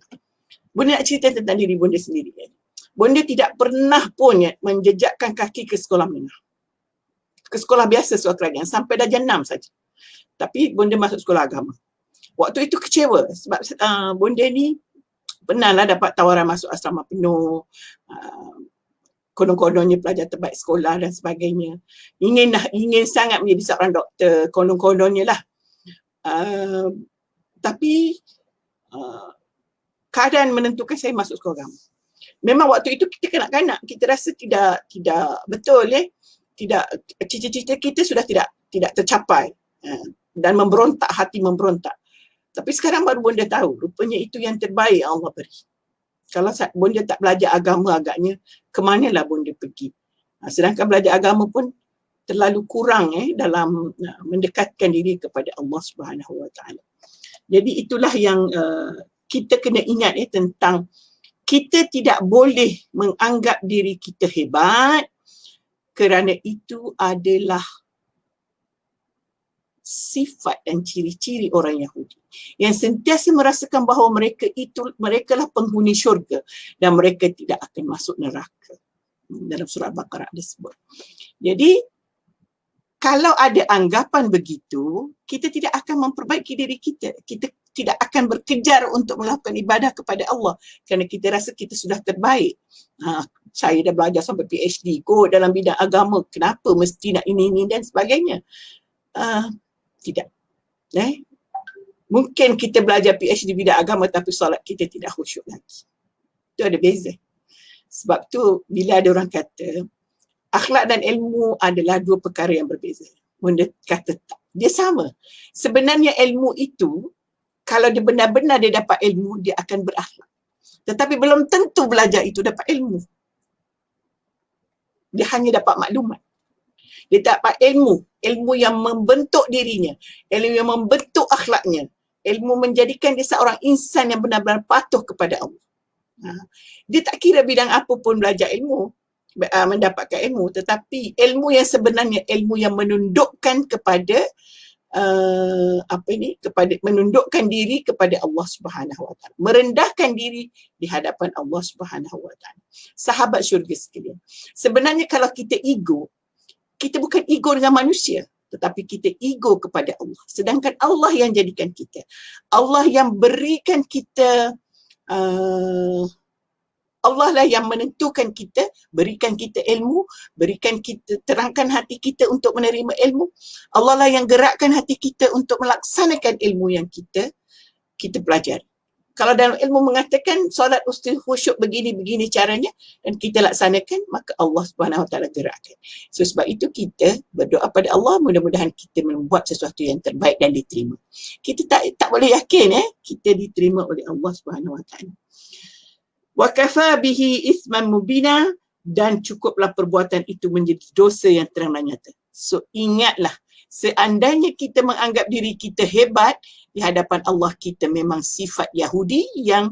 Bunda nak cerita tentang diri bunda sendiri. Bunda tidak pernah pun menjejakkan kaki ke sekolah menengah. Ke sekolah biasa, sekolah kerajaan, sampai darjah 6 saja. Tapi bunda masuk sekolah agama. Waktu itu kecewa sebab bunda ni pernahlah dapat tawaran masuk asrama penuh, konon-kononnya pelajar terbaik sekolah dan sebagainya. Ingin sangat menjadi seorang doktor, konon-kononnya lah. Tapi keadaan menentukan saya masuk sekolah agama. Memang waktu itu kita kanak-kanak, kita rasa tidak betul tidak, cita-cita kita sudah tidak tercapai dan memberontak, hati memberontak. Tapi sekarang baru bunda tahu, rupanya itu yang terbaik Allah beri. Kalau bunda tak belajar agama agaknya, ke manalah bunda pergi. Sedangkan belajar agama pun terlalu kurang dalam mendekatkan diri kepada Allah Subhanahu Wa Taala. Jadi itulah yang kita kena ingat tentang kita tidak boleh menganggap diri kita hebat kerana itu adalah sifat dan ciri-ciri orang Yahudi yang sentiasa merasakan bahawa merekalah penghuni syurga dan mereka tidak akan masuk neraka. Dalam surah Al-Baqarah disebut. Jadi kalau ada anggapan begitu, kita tidak akan memperbaiki diri kita. Kita tidak akan berkejar untuk melakukan ibadah kepada Allah kerana kita rasa kita sudah terbaik. Saya dah belajar sampai PhD kot dalam bidang agama, kenapa mesti nak ini dan sebagainya. Tidak. Mungkin kita belajar PhD bidang agama tapi solat kita tidak khusyuk lagi. Itu ada beza. Sebab tu bila ada orang kata akhlak dan ilmu adalah dua perkara yang berbeza. Benda kata tak. Dia sama. Sebenarnya ilmu itu, kalau dia benar-benar dia dapat ilmu, dia akan berakhlak. Tetapi belum tentu belajar itu dapat ilmu. Dia hanya dapat maklumat. Dia dapat ilmu yang membentuk dirinya, ilmu yang membentuk akhlaknya, ilmu menjadikan dia seorang insan yang benar-benar patuh kepada Allah. Dia tak kira bidang apa pun belajar ilmu, mendapatkan ilmu, tetapi ilmu yang sebenarnya ilmu yang menundukkan kepada menundukkan diri kepada Allah Subhanahu Wa Taala, merendahkan diri di hadapan Allah Subhanahu Wa Taala. Sahabat syurga sekalian, sebenarnya kalau kita ego, kita bukan ego dengan manusia, tetapi kita ego kepada Allah. Sedangkan Allah yang jadikan kita, Allah yang berikan kita, Allah lah yang menentukan kita, berikan kita ilmu, berikan kita, terangkan hati kita untuk menerima ilmu. Allah lah yang gerakkan hati kita untuk melaksanakan ilmu yang kita pelajari. Kalau dalam ilmu mengatakan solat mesti khusyuk begini caranya dan kita laksanakan, maka Allah Subhanahu Wa Taala gerakkan. So sebab itu kita berdoa pada Allah, mudah-mudahan kita membuat sesuatu yang terbaik dan diterima. Kita tak boleh yakin kita diterima oleh Allah Subhanahu Wa Taala. Wa kafa bihi isman mubina, dan cukuplah perbuatan itu menjadi dosa yang terang dan nyata. So ingatlah, seandainya kita menganggap diri kita hebat di hadapan Allah, kita memang sifat Yahudi yang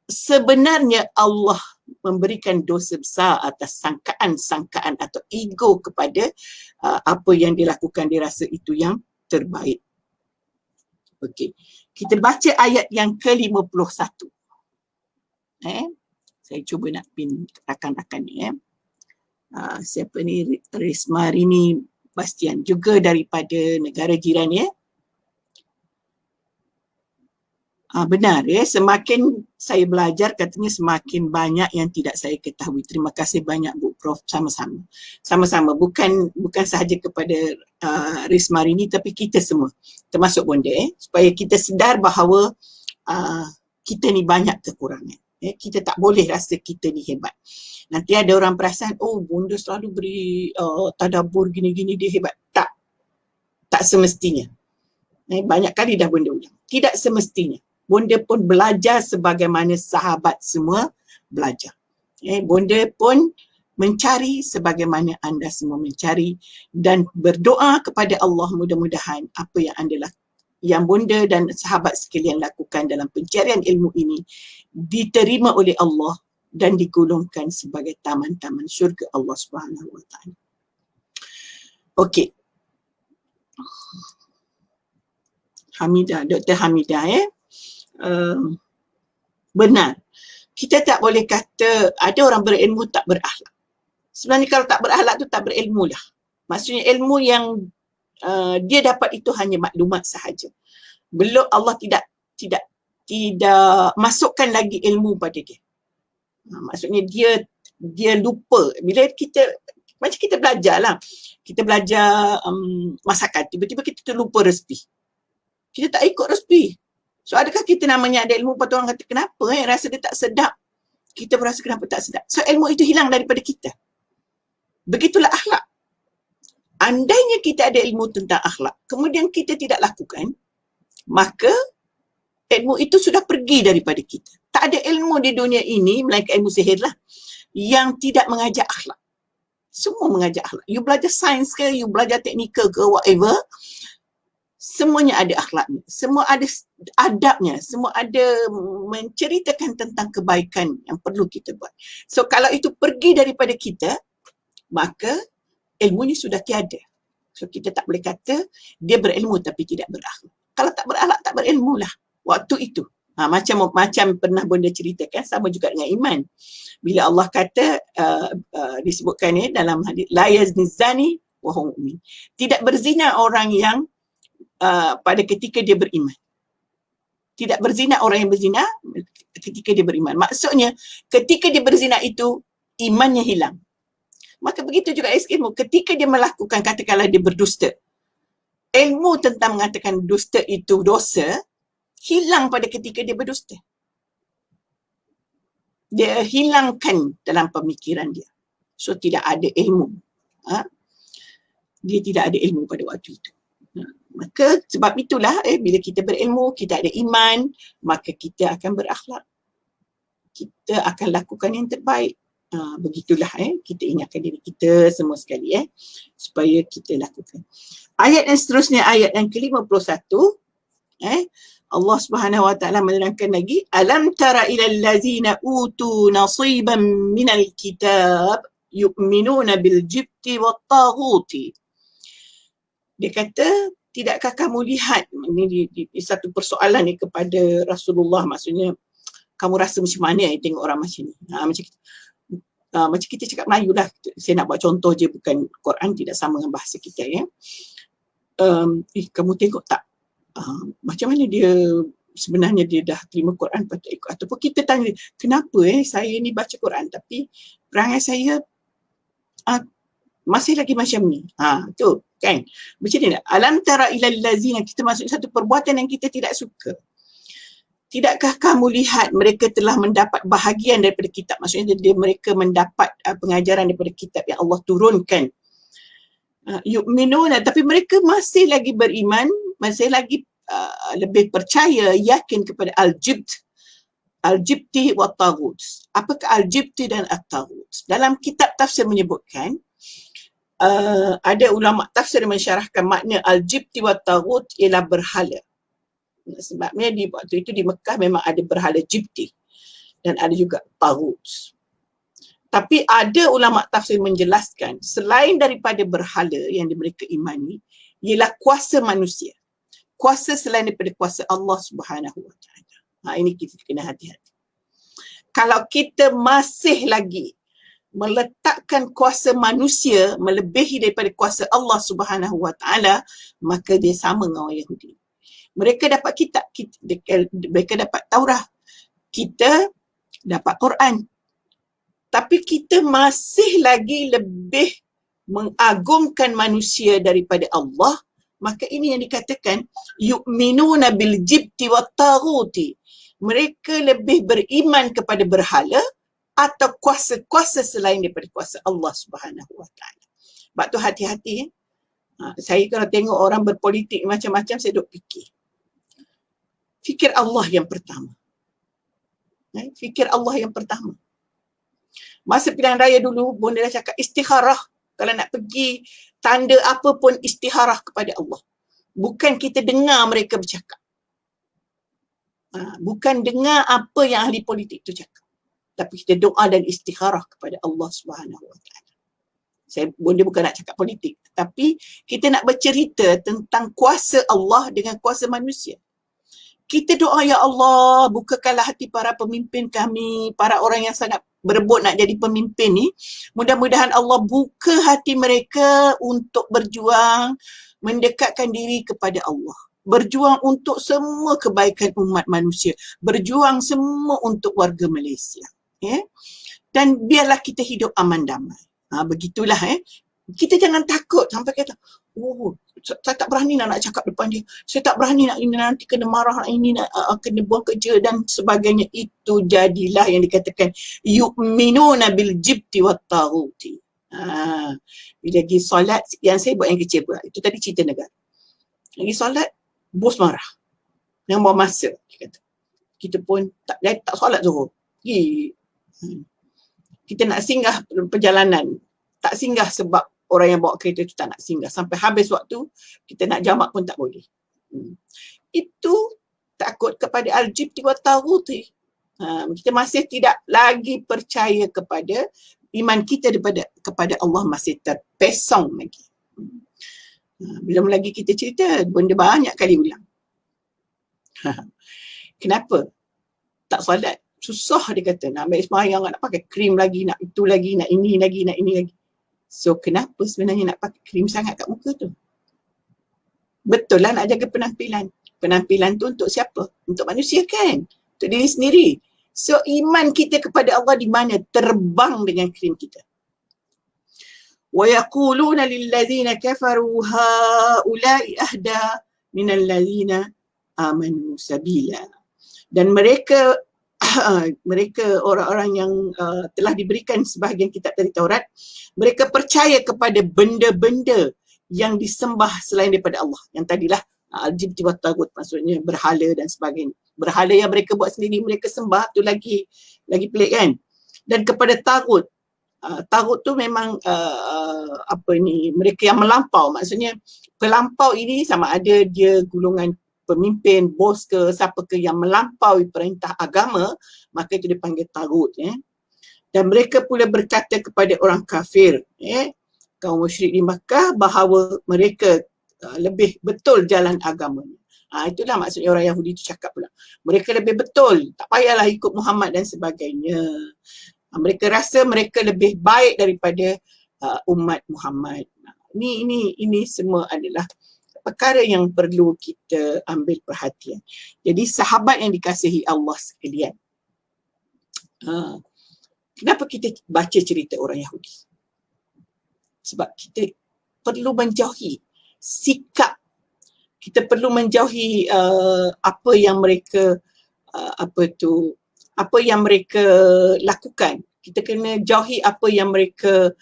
sebenarnya Allah memberikan dosa besar atas sangkaan-sangkaan atau ego kepada apa yang dilakukan, dia rasa itu yang terbaik. Okey, kita baca ayat yang ke-51. Saya cuba nak pin rakan-rakan ni. Siapa ni? Risma Rini Bastian, juga daripada negara jiran ya. Benar ya, semakin saya belajar katanya semakin banyak yang tidak saya ketahui. Terima kasih banyak Bu Prof, sama-sama. Bukan sahaja kepada Risma Rini tapi kita semua, termasuk Bonda supaya kita sedar bahawa kita ni banyak kekurangan. Kita tak boleh rasa kita ni hebat. Nanti ada orang perasan, oh Bonda selalu beri tadabbur gini-gini, dia hebat. Tak semestinya. Banyak kali dah Bonda ulang. Tidak semestinya. Bonda pun belajar sebagaimana sahabat semua belajar. Bonda pun mencari sebagaimana anda semua mencari dan berdoa kepada Allah, mudah-mudahan apa yang Bonda dan sahabat sekalian lakukan dalam pencarian ilmu ini diterima oleh Allah dan digolongkan sebagai taman-taman syurga Allah Subhanahu Wa Taala. Okey. Hamidah, Dr. Hamidah benar. Kita tak boleh kata ada orang berilmu tak berakhlak. Sebenarnya kalau tak berakhlak tu tak berilmu lah. Maksudnya ilmu yang dia dapat itu hanya maklumat sahaja. Belum, Allah tidak masukkan lagi ilmu pada dia. Maksudnya dia lupa. Bila macam kita belajar lah. Kita belajar masakan, tiba-tiba kita terlupa resipi. Kita tak ikut resipi. So adakah kita namanya ada ilmu, lepas tu orang kata kenapa rasa dia tak sedap. Kita berasa kenapa tak sedap. So ilmu itu hilang daripada kita. Begitulah akhlak. Andainya kita ada ilmu tentang akhlak, kemudian kita tidak lakukan, maka ilmu itu sudah pergi daripada kita. Tak ada ilmu di dunia ini, melainkan ilmu sihir lah, yang tidak mengajar akhlak. Semua mengajar akhlak. You belajar sains ke, you belajar teknikal ke, whatever, semuanya ada akhlaknya. Semua ada adabnya. Semua ada menceritakan tentang kebaikan yang perlu kita buat. So kalau itu pergi daripada kita, maka ilmunya sudah tiada. So kita tak boleh kata dia berilmu tapi tidak berakhlak. Kalau tak berakhlak, tak berilmu lah waktu itu. Macam pernah Bonda ceritakan, sama juga dengan iman. Bila Allah kata, disebutkan dalam hadis, la yazni zani wa huwa mu'min. Tidak berzina orang yang pada ketika dia beriman. Tidak berzina orang yang berzina ketika dia beriman. Maksudnya, ketika dia berzina itu, imannya hilang. Maka begitu juga ilmu. Ketika dia melakukan, katakanlah dia berdusta, ilmu tentang mengatakan dusta itu dosa, hilang pada ketika dia berdusta. Dia hilangkan dalam pemikiran dia. So, tidak ada ilmu. Dia tidak ada ilmu pada waktu itu. Maka sebab itulah bila kita berilmu, kita ada iman, maka kita akan berakhlak. Kita akan lakukan yang terbaik. Begitulah kita ingatkan diri kita semua sekali supaya kita lakukan. Ayat yang seterusnya, ayat yang ke-51, Allah Subhanahu wa taala menerangkan lagi, alam tara ilal ladzina utu nasiban minal kitab yu'minuna bil jibti wat taghuti. Dia kata, tidakkah kamu lihat, ini di satu persoalan ni kepada Rasulullah, maksudnya kamu rasa macam mana tengok orang macam ni? Macam kita cakap Melayu lah, saya nak buat contoh je, bukan Quran tidak sama dengan bahasa kita kamu tengok tak macam mana dia sebenarnya dia dah terima Quran patut ikut, ataupun kita tanya kenapa saya ni baca Quran tapi perangai saya masih lagi macam ni. Tu kan, macam ni tak? Alam tara ilal lazina, kita masuk satu perbuatan yang kita tidak suka. Tidakkah kamu lihat mereka telah mendapat bahagian daripada kitab, maksudnya mereka mendapat pengajaran daripada kitab yang Allah turunkan. Yu'minuna, tapi mereka masih lagi beriman, masih lagi lebih percaya, yakin kepada al-jibti wa taghut. Apakah al-jibti dan at-taghut? Dalam kitab tafsir menyebutkan, ada ulama tafsir mensyarahkan makna al-jibti wa taghut ialah berhala. Sebabnya di waktu itu di Mekah memang ada berhala jibti dan ada juga taghut. Tapi ada ulama tafsir menjelaskan selain daripada berhala yang mereka imani ialah kuasa manusia. Kuasa selain daripada kuasa Allah Subhanahu wa taala. Ini kita kena hati-hati. Kalau kita masih lagi meletakkan kuasa manusia melebihi daripada kuasa Allah Subhanahu wa taala, maka dia sama dengan orang Yahudi. Mereka dapat kitab, mereka dapat Taurah, kita dapat Quran. Tapi kita masih lagi lebih mengagungkan manusia daripada Allah, maka ini yang dikatakan yu'minuna bil jibti wat taghuti. Mereka lebih beriman kepada berhala atau kuasa-kuasa selain daripada kuasa Allah Subhanahu wa taala. Sebab tu hati-hati. Saya kalau tengok orang berpolitik macam-macam, saya duk fikir. Fikir Allah yang pertama. Fikir Allah yang pertama. Masa pilihan raya dulu, Bonda dah cakap istikharah. Kalau nak pergi tanda apa pun, istikharah kepada Allah. Bukan kita dengar mereka bercakap. Bukan dengar apa yang ahli politik tu cakap. Tapi kita doa dan istikharah kepada Allah Subhanahu wa taala. Bonda bukan nak cakap politik, tapi kita nak bercerita tentang kuasa Allah dengan kuasa manusia. Kita doa, ya Allah, bukakanlah hati para pemimpin kami, para orang yang sangat berebut nak jadi pemimpin ni. Mudah-mudahan Allah buka hati mereka untuk berjuang, mendekatkan diri kepada Allah. Berjuang untuk semua kebaikan umat manusia. Berjuang semua untuk warga Malaysia. Dan biarlah kita hidup aman damai. Begitulah. Kita jangan takut sampai kata, saya tak berani nak cakap depan dia. Saya tak berani nak ini, nanti kena marah, ini nak kena buang kerja dan sebagainya. Itu jadilah yang dikatakan yu'minuna bil jibti wat taghuti. Bila pergi solat, yang saya buat yang kecil pula, itu tadi cerita negara. Lagi solat, bos marah. Yang buang masa, dia kata. Kita pun tak solat Zuhur. Kita nak singgah perjalanan, tak singgah sebab orang yang bawa kereta tu tak nak singgah. Sampai habis waktu, kita nak jamak pun tak boleh. Itu takut kepada al-jibti wa taghuti. Kita masih tidak lagi percaya kepada iman kita kepada Allah, masih terpesong lagi. Belum lagi kita cerita benda banyak kali ulang. Kenapa? Tak solat. Susah dia kata. Nak ambil sembahyang, nak pakai krim lagi, nak itu lagi, nak ini lagi, nak ini lagi. So kenapa sebenarnya nak pakai krim sangat kat muka tu? Betul lah nak jaga penampilan. Penampilan tu untuk siapa? Untuk manusia kan? Untuk diri sendiri. So iman kita kepada Allah di mana? Terbang dengan krim kita. وَيَقُولُونَ لِلَّذِينَ كَفَرُوا هَؤُلَاءِ أَهْدَى مِنَ الَّذِينَ آمَنُوا سَبِيلًا. Dan mereka orang-orang yang telah diberikan sebahagian kitab dari Taurat, mereka percaya kepada benda-benda yang disembah selain daripada Allah. Yang tadilah al-jibt wa taghut, maksudnya berhala dan sebagainya. Berhala yang mereka buat sendiri, mereka sembah tu lagi pelik kan. Dan kepada taghut, taghut tu memang mereka yang melampau. Maksudnya pelampau ini sama ada dia golongan pemimpin, bos ke, siapa ke yang melampaui perintah agama, maka itu dipanggil taghut. Dan mereka pula berkata kepada orang kafir, kaum musyrik di Makkah, bahawa mereka lebih betul jalan agamanya. Itulah maksudnya orang Yahudi itu cakap pula. Mereka lebih betul, tak payahlah ikut Muhammad dan sebagainya. Mereka rasa mereka lebih baik daripada umat Muhammad. Ini semua adalah perkara yang perlu kita ambil perhatian. Jadi sahabat yang dikasihi Allah sekalian, kenapa kita baca cerita orang Yahudi? Sebab kita perlu menjauhi sikap, kita perlu menjauhi apa yang mereka apa yang mereka lakukan. Kita kena jauhi apa yang mereka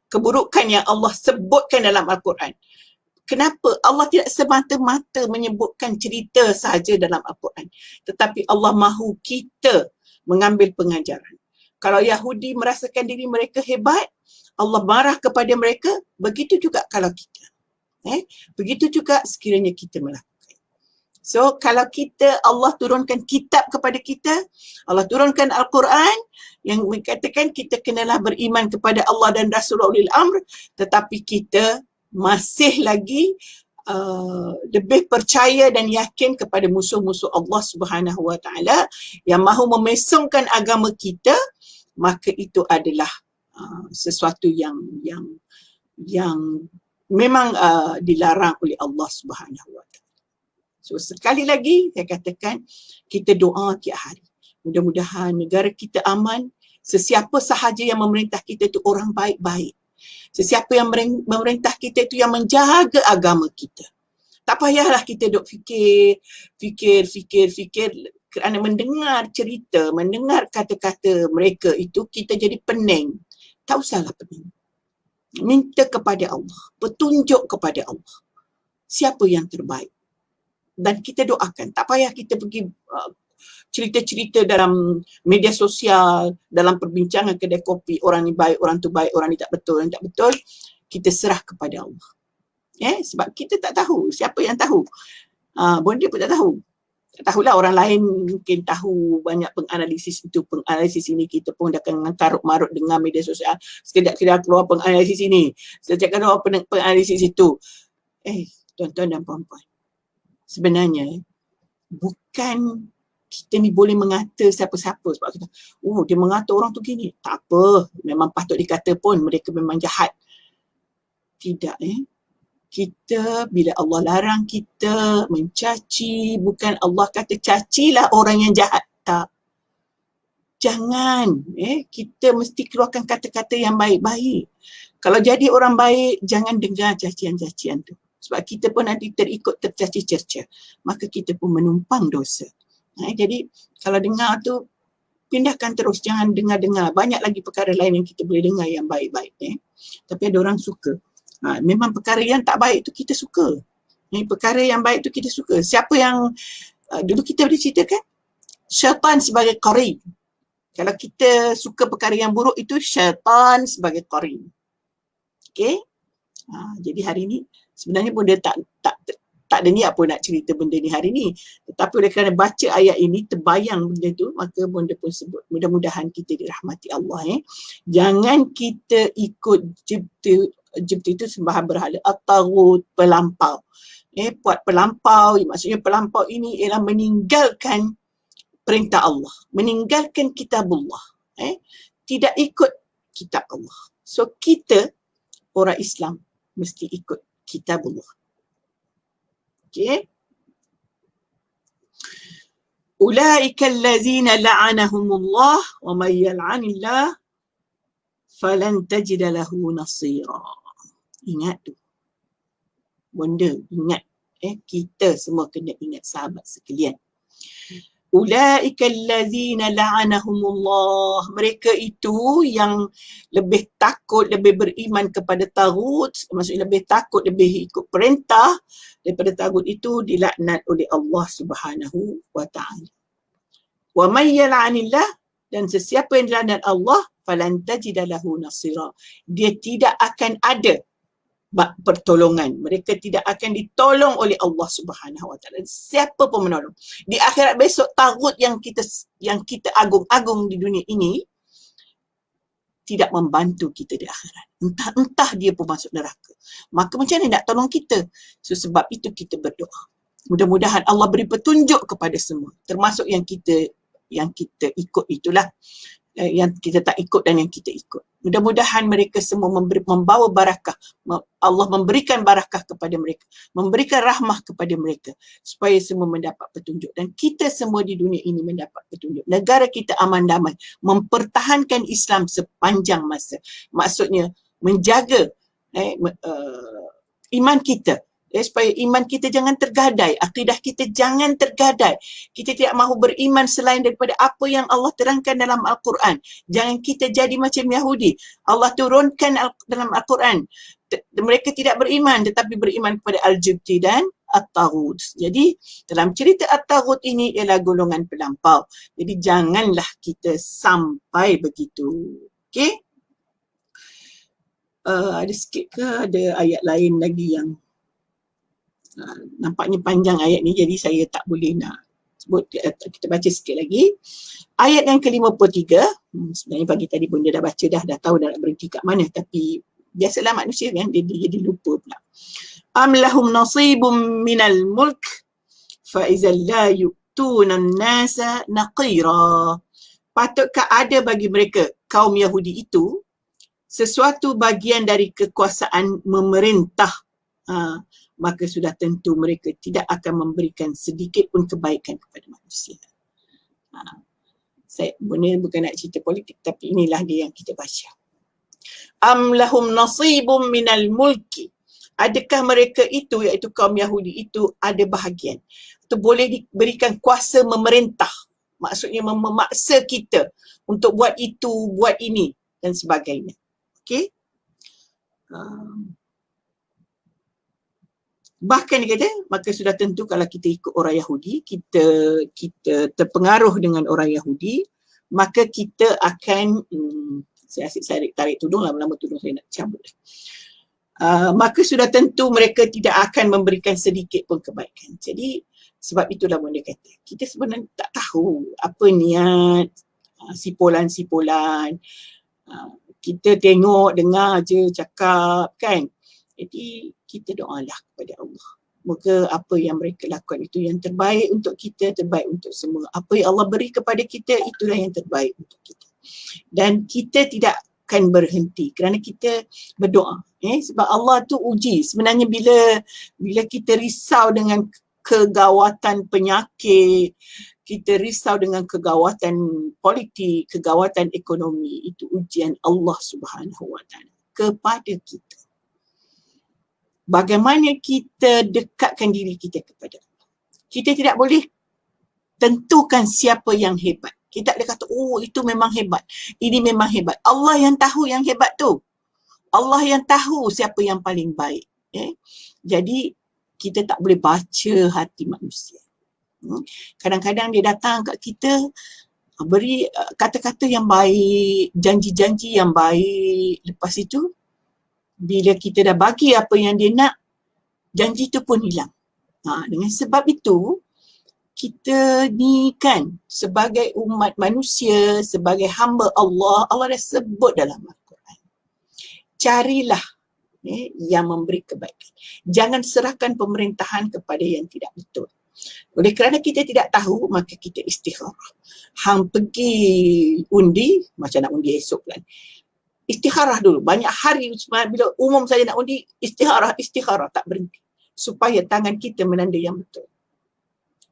keburukan yang Allah sebutkan dalam Al-Quran. Kenapa? Allah tidak semata-mata menyebutkan cerita sahaja dalam Al-Quran, tetapi Allah mahu kita mengambil pengajaran. Kalau Yahudi merasakan diri mereka hebat, Allah marah kepada mereka, begitu juga kalau kita. Begitu juga sekiranya kita melakukan. So kalau kita, Allah turunkan kitab kepada kita, Allah turunkan Al-Quran yang mengatakan kita kenalah beriman kepada Allah dan Rasulullah ulil amr, tetapi kita masih lagi lebih percaya dan yakin kepada musuh-musuh Allah Subhanahu Wa Taala yang mahu memesongkan agama kita, maka itu adalah sesuatu yang memang dilarang oleh Allah Subhanahu Wa Taala. So sekali lagi saya katakan, kita doa tiap hari. Mudah-mudahan negara kita aman. Sesiapa sahaja yang memerintah kita itu orang baik-baik. Sesiapa yang memerintah kita itu yang menjaga agama kita. Tak payahlah kita duk fikir kerana mendengar cerita, mendengar kata-kata mereka itu kita jadi pening. Tak usahlah pening. Minta kepada Allah, petunjuk kepada Allah. Siapa yang terbaik? Dan kita doakan. Tak payah kita pergi cerita-cerita dalam media sosial, dalam perbincangan kedai kopi, orang ni baik, orang tu baik, orang ni tak betul, orang tak betul. Kita serah kepada Allah. Sebab kita tak tahu. Siapa yang tahu? Bonda pun tak tahu. Tak tahulah, orang lain mungkin tahu banyak penganalisis itu, penganalisis ini. Kita pun dah akan karut-marut dengan media sosial. Sekejap keluar penganalisis ini, sekejap keluar penganalisis itu. Tuan-tuan dan puan-puan, sebenarnya bukan kita ni boleh mengata siapa-siapa sebab kita, dia mengata orang tu gini. Tak apa, memang patut dikata pun mereka memang jahat. Tidak. Kita, bila Allah larang kita mencaci, bukan Allah kata cacilah orang yang jahat. Tak. Jangan. Kita mesti keluarkan kata-kata yang baik-baik. Kalau jadi orang baik, jangan dengar cacian-cacian tu. Sebab kita pun nanti tercaci cerca. Maka kita pun menumpang dosa. Jadi kalau dengar tu, pindahkan terus. Jangan dengar-dengar. Banyak lagi perkara lain yang kita boleh dengar yang baik-baik. Tapi ada orang suka. Memang perkara yang tak baik tu kita suka. Perkara yang baik tu kita suka. Siapa yang dulu kita boleh ceritakan? Syaitan sebagai qari. Kalau kita suka perkara yang buruk itu, syaitan sebagai qari. Okay? Jadi hari ni sebenarnya pun dia tak ada niat pun nak cerita benda ni hari ni. Tetapi oleh kerana baca ayat ini, terbayang benda tu, maka benda pun sebut. Mudah-mudahan kita dirahmati Allah. Jangan kita ikut Jibti itu sembahan berhala. At-taghut, pelampau. Buat pelampau, maksudnya pelampau ini ialah meninggalkan perintah Allah, meninggalkan kitabullah, tidak ikut kitab Allah. So kita orang Islam mesti ikut kitabullah. Okay. Ulaika allazina la'anahumullah wa may yal'anillah falan tajida lahu nasira. Ingat tu. Benda, ingat. Kita semua kena ingat, sahabat sekalian. Ulaika allazina la'anahumullah. Mereka itu yang lebih takut, lebih beriman kepada taghut, maksudnya lebih takut, lebih ikut perintah daripada taghut itu dilaknat oleh Allah Subhanahu wa taala. Wa may yal'anillah, dan sesiapa yang dilaknat Allah, falan tajida lahu nasira. Dia tidak akan ada pertolongan. Mereka tidak akan ditolong oleh Allah Subhanahu wa taala. Siapa pun menolong. Di akhirat besok, taghut yang kita agung-agung di dunia ini tidak membantu kita di akhirat. Entah dia pun masuk neraka. Maka macam mana nak tolong kita? So, sebab itu kita berdoa. Mudah-mudahan Allah beri petunjuk kepada semua. Termasuk yang kita ikut itulah. Yang kita tak ikut dan yang kita ikut. Mudah-mudahan mereka semua membawa barakah. Allah memberikan barakah kepada mereka. Memberikan rahmah kepada mereka. Supaya semua mendapat petunjuk. Dan kita semua di dunia ini mendapat petunjuk. Negara kita aman damai. Mempertahankan Islam sepanjang masa. Maksudnya menjaga iman kita. Supaya iman kita jangan tergadai, akidah kita jangan tergadai. Kita tidak mahu beriman selain daripada apa yang Allah terangkan dalam Al-Quran. Jangan kita jadi macam Yahudi. Allah turunkan dalam Al-Quran. Mereka tidak beriman tetapi beriman kepada Al-Jibti dan At-Taghut. Jadi dalam cerita At-Taghut ini ialah golongan pelampau. Jadi janganlah kita sampai begitu. Okey? Ada sikit ke ada ayat lain lagi yang nampaknya panjang ayat ni, jadi saya tak boleh nak sebut. Kita baca sikit lagi. Ayat yang ke-53, sebenarnya pagi tadi pun dia dah baca dah tahu dah nak berhenti kat mana, tapi biasalah manusia kan, dia jadi lupa pula. Am lahum nasibum minal mulk fa iza la yu'tuna an-nasa naqira. Patutkah ada bagi mereka, kaum Yahudi itu, sesuatu bagian dari kekuasaan memerintah, maka sudah tentu mereka tidak akan memberikan sedikit pun kebaikan kepada manusia. Saya bukan nak cerita politik, tapi inilah dia yang kita baca. Am lahum nasibum minal mulki. Adakah mereka itu, iaitu kaum Yahudi itu, ada bahagian atau boleh diberikan kuasa memerintah, maksudnya memaksa kita untuk buat itu, buat ini dan sebagainya. Okey? Bahkan dia kata, maka sudah tentu kalau kita ikut orang Yahudi, kita terpengaruh dengan orang Yahudi, maka kita akan, saya asyik tarik tudung, lama-lama tudung saya nak cabut. Maka sudah tentu mereka tidak akan memberikan sedikit pun kebaikan. Jadi sebab itulah dia kata, kita sebenarnya tak tahu apa niat sipolan-sipolan. Kita tengok, dengar je, cakap kan. Jadi kita doalah kepada Allah. Moga apa yang mereka lakukan itu yang terbaik untuk kita, terbaik untuk semua. Apa yang Allah beri kepada kita, itulah yang terbaik untuk kita. Dan kita tidak akan berhenti kerana kita berdoa. Sebab Allah tu uji. Sebenarnya bila kita risau dengan kegawatan penyakit, kita risau dengan kegawatan politik, kegawatan ekonomi, itu ujian Allah Subhanahu wa taala kepada kita. Bagaimana kita dekatkan diri kita kepada Allah. Kita tidak boleh tentukan siapa yang hebat. Kita tak boleh kata, oh itu memang hebat, ini memang hebat. Allah yang tahu yang hebat tu. Allah yang tahu siapa yang paling baik. Jadi kita tak boleh baca hati manusia. Kadang-kadang dia datang kat kita, beri kata-kata yang baik, janji-janji yang baik. Lepas itu, bila kita dah bagi apa yang dia nak, janji tu pun hilang. Dengan sebab itu, kita ni kan sebagai umat manusia, sebagai hamba Allah, Allah dah sebut dalam Al-Quran. Carilah yang memberi kebaikan. Jangan serahkan pemerintahan kepada yang tidak betul. Oleh kerana kita tidak tahu, maka kita istikharah. Hang pergi undi, macam nak undi esok kan. Istikharah dulu. Banyak hari bila umum saya nak undi, istikharah, tak berhenti. Supaya tangan kita menanda yang betul.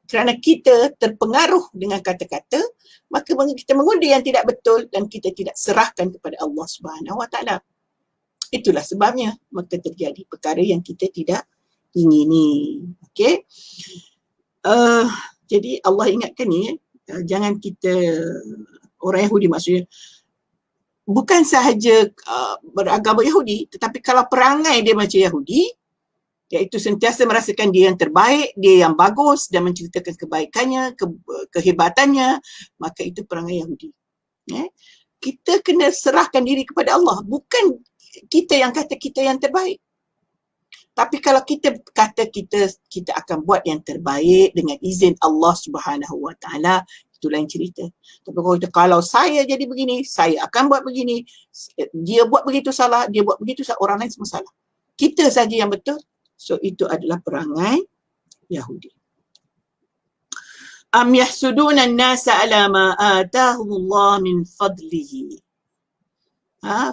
Kerana kita terpengaruh dengan kata-kata, maka kita mengundi yang tidak betul dan kita tidak serahkan kepada Allah Subhanahu Wa Taala. Itulah sebabnya maka terjadi perkara yang kita tidak ingini. Okey. Jadi Allah ingatkan ni, jangan kita, orang Yahudi maksudnya, bukan sahaja beragama Yahudi, tetapi kalau perangai dia macam Yahudi, iaitu sentiasa merasakan dia yang terbaik, dia yang bagus dan menceritakan kebaikannya, kehebatannya, maka itu perangai Yahudi. Kita kena serahkan diri kepada Allah, bukan kita yang kata kita yang terbaik. Tapi kalau kita kata kita akan buat yang terbaik dengan izin Allah Subhanahu Wa Taala, itu lain cerita. Tapi kalau saya jadi begini, saya akan buat begini, dia buat begitu salah, dia buat begitu salah, orang lain semua salah. Kita saja yang betul. So itu adalah perangai Yahudi. Am yahsuduna an-nasa ala ma atahumullah min fadlihi.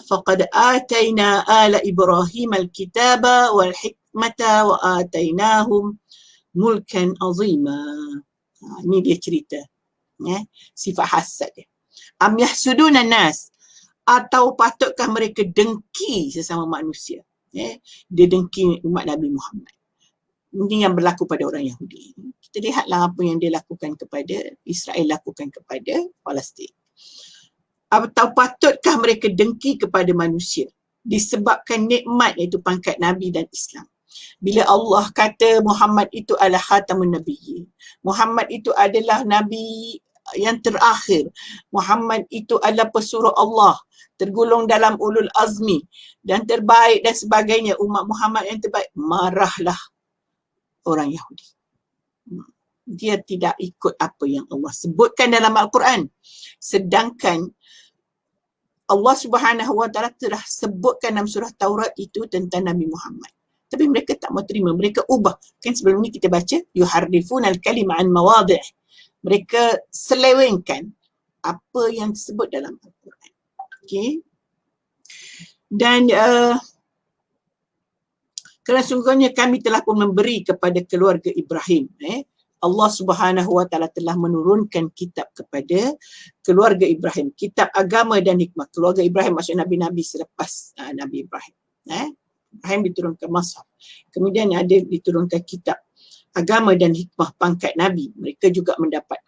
Faqad atayna ala Ibrahim al-kitaba wal hikmata wa atainahum mulkan azima. Ini dia cerita. Sifat hasad dia. Am yahsuduna an-nas, atau patutkah mereka dengki sesama manusia? Dia dengki umat Nabi Muhammad. Ini yang berlaku pada orang Yahudi. Kita lihatlah apa yang dia lakukan kepada Israel, lakukan kepada Palestin. Atau patutkah mereka dengki kepada manusia disebabkan nikmat, iaitu pangkat Nabi dan Islam. Bila Allah kata Muhammad itu adalah khatamun nabiyyin, Muhammad itu adalah Nabi yang terakhir, Muhammad itu adalah pesuruh Allah, tergolong dalam ulul azmi dan terbaik dan sebagainya, umat Muhammad yang terbaik, marahlah orang Yahudi. Dia tidak ikut apa yang Allah sebutkan dalam Al-Quran. Sedangkan Allah Subhanahu Wa Taala telah sebutkan dalam surah Taurat itu tentang Nabi Muhammad. Tapi mereka tak mau terima, mereka ubah. Kan sebelum ni kita baca yuharrifuna al-kalima an mawadhi'. Mereka selewengkan apa yang disebut dalam Al-Quran. Okey. Dan kerana sungguhnya kami telah pun memberi kepada keluarga Ibrahim. Allah Subhanahu Wa Taala telah menurunkan kitab kepada keluarga Ibrahim. Kitab agama dan hikmah. Keluarga Ibrahim maksud Nabi-Nabi selepas Nabi Ibrahim. Ibrahim diturunkan Mashaf. Kemudian ada diturunkan kitab agama dan hikmah pangkat Nabi. Mereka juga mendapat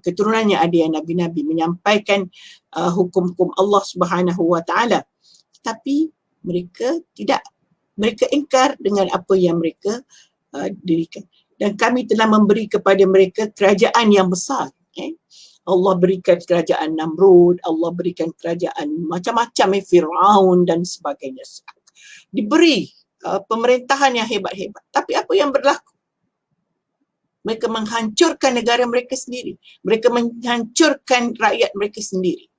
keturunannya, ada yang Nabi-Nabi menyampaikan hukum-hukum Allah Subhanahu Wa Taala. Tapi mereka tidak, mereka ingkar dengan apa yang mereka dirikan. Dan kami telah memberi kepada mereka kerajaan yang besar. Allah berikan kerajaan Namrud, Allah berikan kerajaan macam-macam, Fir'aun dan sebagainya. Diberi pemerintahan yang hebat-hebat. Tapi apa yang berlaku? Mereka menghancurkan negara mereka sendiri. Mereka menghancurkan rakyat mereka sendiri.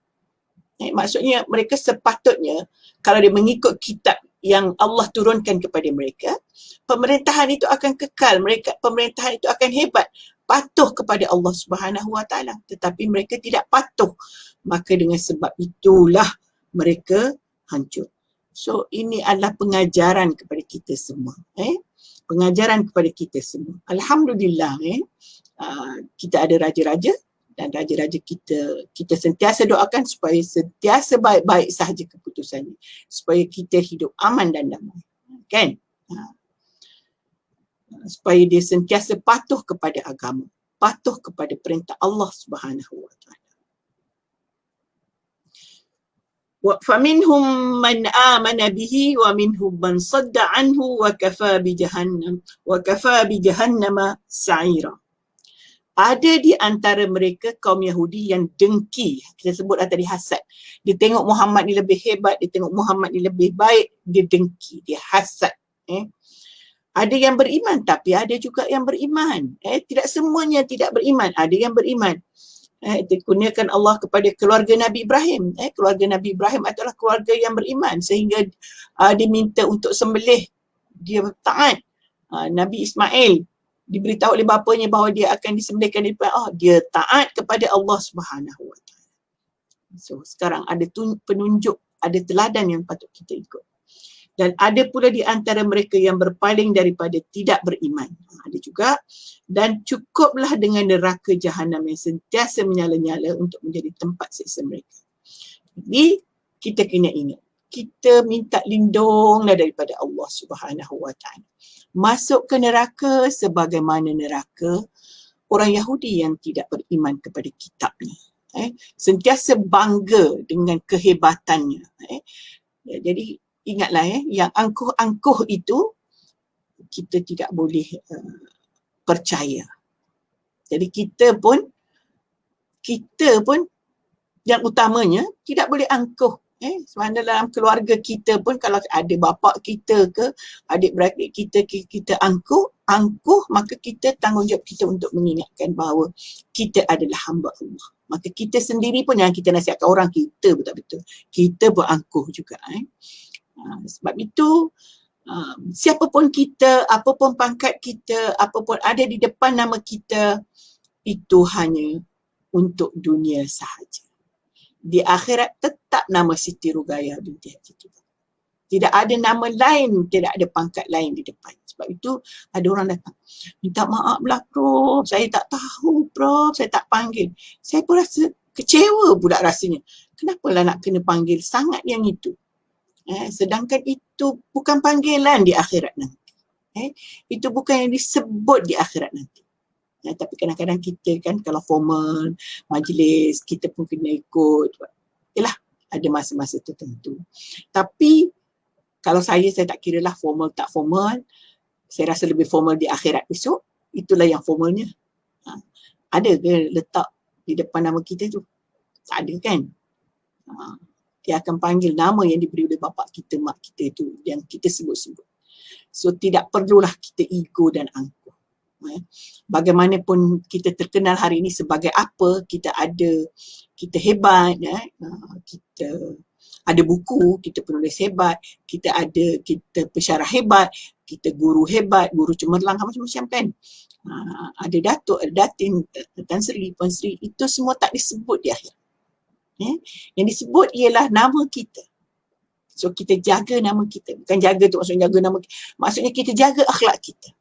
Maksudnya mereka sepatutnya, kalau dia mengikut kitab yang Allah turunkan kepada mereka, pemerintahan itu akan kekal, pemerintahan itu akan hebat, patuh kepada Allah Subhanahu Wa Taala. Tetapi mereka tidak patuh, maka dengan sebab itulah mereka hancur. So ini adalah pengajaran kepada kita semua. Pengajaran kepada kita semua. Alhamdulillah, kita ada raja-raja, dan raja-raja kita sentiasa doakan supaya sentiasa baik-baik sahaja keputusannya, supaya kita hidup aman dan damai, kan? Supaya dia sentiasa patuh kepada agama, patuh kepada perintah Allah Subhanahu Wa Taala. فَمِنْهُمْ مَنْ آمَنَ بِهِ وَمِنْهُمْ مَنْ صَدَّ عَنْهُ وَكَفَى بِجَهَنَّمَ سَعِيرًا. Ada di antara mereka kaum Yahudi yang dengki, kita sebutlah tadi hasad. Dia tengok Muhammad ni lebih hebat, dia tengok Muhammad ni lebih baik, dia dengki, dia hasad. Ada yang beriman, tapi ada juga yang beriman. Tidak semuanya tidak beriman, ada yang beriman. Dikurniakan Allah kepada keluarga Nabi Ibrahim. Keluarga Nabi Ibrahim adalah keluarga yang beriman sehingga diminta untuk sembelih. Dia taat. Nabi Ismail diberitahu oleh bapanya bahawa dia akan disembelihkan di depan dia taat kepada Allah Subhanahu Wa Taala. So sekarang ada penunjuk, ada teladan yang patut kita ikut. Dan ada pula di antara mereka yang berpaling daripada tidak beriman. Ada juga. Dan cukuplah dengan neraka jahanam yang sentiasa menyala-nyala untuk menjadi tempat siksa mereka. Jadi kita kena ingat, kita minta lindunglah daripada Allah Subhanahu Wa Taala. Masuk ke neraka sebagaimana neraka orang Yahudi yang tidak beriman kepada kitabnya. Sentiasa bangga dengan kehebatannya. Jadi ingatlah yang angkuh-angkuh itu kita tidak boleh percaya. Jadi kita pun yang utamanya tidak boleh angkuh. Sebenarnya dalam keluarga kita pun kalau ada bapa kita ke adik-beradik kita angkuh, maka kita tanggungjawab kita untuk mengingatkan bahawa kita adalah hamba Allah. Maka kita sendiri pun yang kita nasihatkan orang, kita betul-betul. Kita pun angkuh juga. Sebab itu siapapun kita, apapun pangkat kita, apapun ada di depan nama kita, itu hanya untuk dunia sahaja. Di akhirat tetap nama Siti Ruqayyah binti Haji kita. Tidak ada nama lain, tidak ada pangkat lain di depan. Sebab itu ada orang datang, minta maaf lah Prof, saya tak tahu Prof, saya tak panggil. Saya pun rasa kecewa pula rasanya. Kenapalah nak kena panggil sangat yang itu? Sedangkan itu bukan panggilan di akhirat nanti. Itu bukan yang disebut di akhirat nanti. Tapi kadang-kadang kita kan kalau formal, majlis, kita pun kena ikut. Yalah, ada masa-masa tertentu. Tapi kalau saya tak kira lah formal tak formal. Saya rasa lebih formal di akhirat esok. Itulah yang formalnya. Ada ke letak di depan nama kita tu? Tak ada kan? Dia akan panggil nama yang diberi oleh bapa kita, mak kita itu yang kita sebut-sebut. So tidak perlulah kita ego dan angkuh. Bagaimanapun kita terkenal hari ini sebagai apa, kita hebat, kita ada buku, kita penulis hebat, kita pensyarah hebat, kita guru hebat, guru cemerlang macam-macam kan. Ada datuk, ada datin, Tan Sri, Puan Sri, itu semua tak disebut di akhir. Yang disebut ialah nama kita. So kita jaga nama kita. Bukan jaga tu maksudnya jaga nama kita. Maksudnya kita jaga akhlak kita.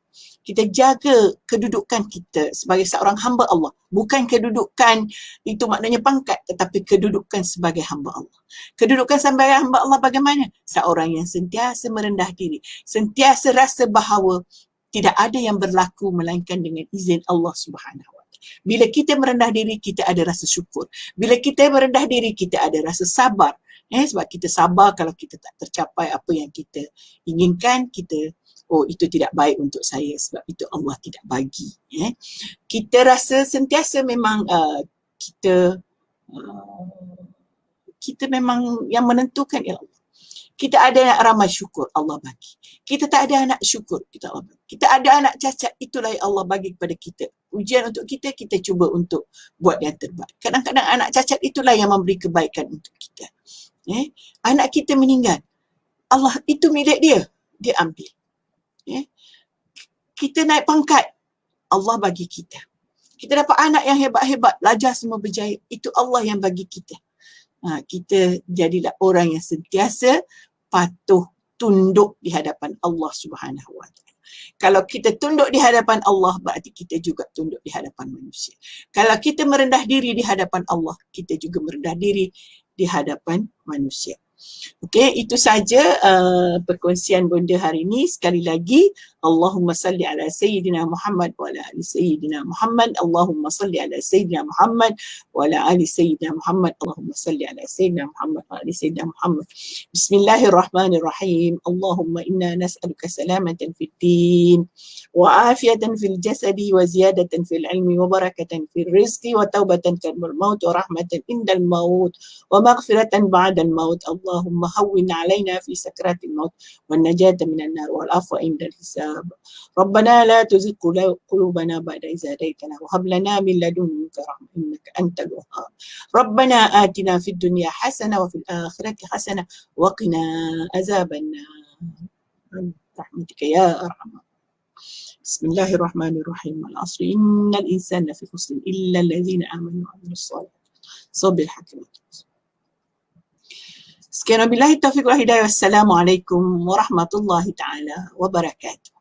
Kita jaga kedudukan kita sebagai seorang hamba Allah. Bukan kedudukan itu maknanya pangkat, tetapi kedudukan sebagai hamba Allah. Kedudukan sebagai hamba Allah bagaimana? Seorang yang sentiasa merendah diri. Sentiasa rasa bahawa tidak ada yang berlaku melainkan dengan izin Allah Subhanahu Wa Taala. Bila kita merendah diri, kita ada rasa syukur. Bila kita merendah diri, kita ada rasa sabar. Sebab kita sabar kalau kita tak tercapai apa yang kita inginkan, itu tidak baik untuk saya sebab itu Allah tidak bagi. Kita rasa sentiasa memang kita memang yang menentukan ialah Allah. Kita ada anak ramai syukur, Allah bagi. Kita tak ada anak syukur, Allah bagi. Kita ada anak cacat, itulah yang Allah bagi kepada kita. Ujian untuk kita, kita cuba untuk buat yang terbaik. Kadang-kadang anak cacat itulah yang memberi kebaikan untuk kita. Anak kita meninggal, Allah itu milik dia ambil. Kita naik pangkat, Allah bagi kita. Kita dapat anak yang hebat-hebat, belajar semua berjaya, itu Allah yang bagi kita. Kita jadilah orang yang sentiasa patuh, tunduk di hadapan Allah Subhanahu Wa Taala. Kalau kita tunduk di hadapan Allah, berarti kita juga tunduk di hadapan manusia. Kalau kita merendah diri di hadapan Allah, kita juga merendah diri di hadapan manusia. Okey, itu saja perkongsian bonda hari ini. Sekali lagi, Allahumma salli ala Sayyidina Muhammad wa ala ali Sayyidina Muhammad. Allahumma salli ala Sayyidina Muhammad wa ala ali Sayyidina Muhammad. Allahumma salli ala Sayyidina Muhammad wa ala ali Sayyidina Muhammad. Bismillahirrahmanirrahim. Allahumma inna nas'aluka salamatan fid din wa afiyatan fil jasadi wa ziyadatan fil ilmi wa barakatan fil rizqi wa taubatan qabla al-maut wa rahmatan indal maut wa maghfiratan ba'da al-maut. اللهم هون علينا في سكرات الموت والنجاة من النار والعفو عند الحساب. ربنا لا تزغ قلوبنا بعد إذ هديتنا وهب لنا من لدنك رحمة إنك أنت الوهاب. ربنا آتنا في الدنيا حسنة وفي الآخرة حسنة وقنا عذاب النار برحمتك يا أرحم. بسم الله الرحمن الرحيم. والعصر إن الإنسان لفي خسر إلا الذين آمنوا وعملوا الصالحات صبر الحكيم. Sekian wabillahi taufiq wal hidayah. Wassalamualaikum warahmatullahi taala wabarakatuh.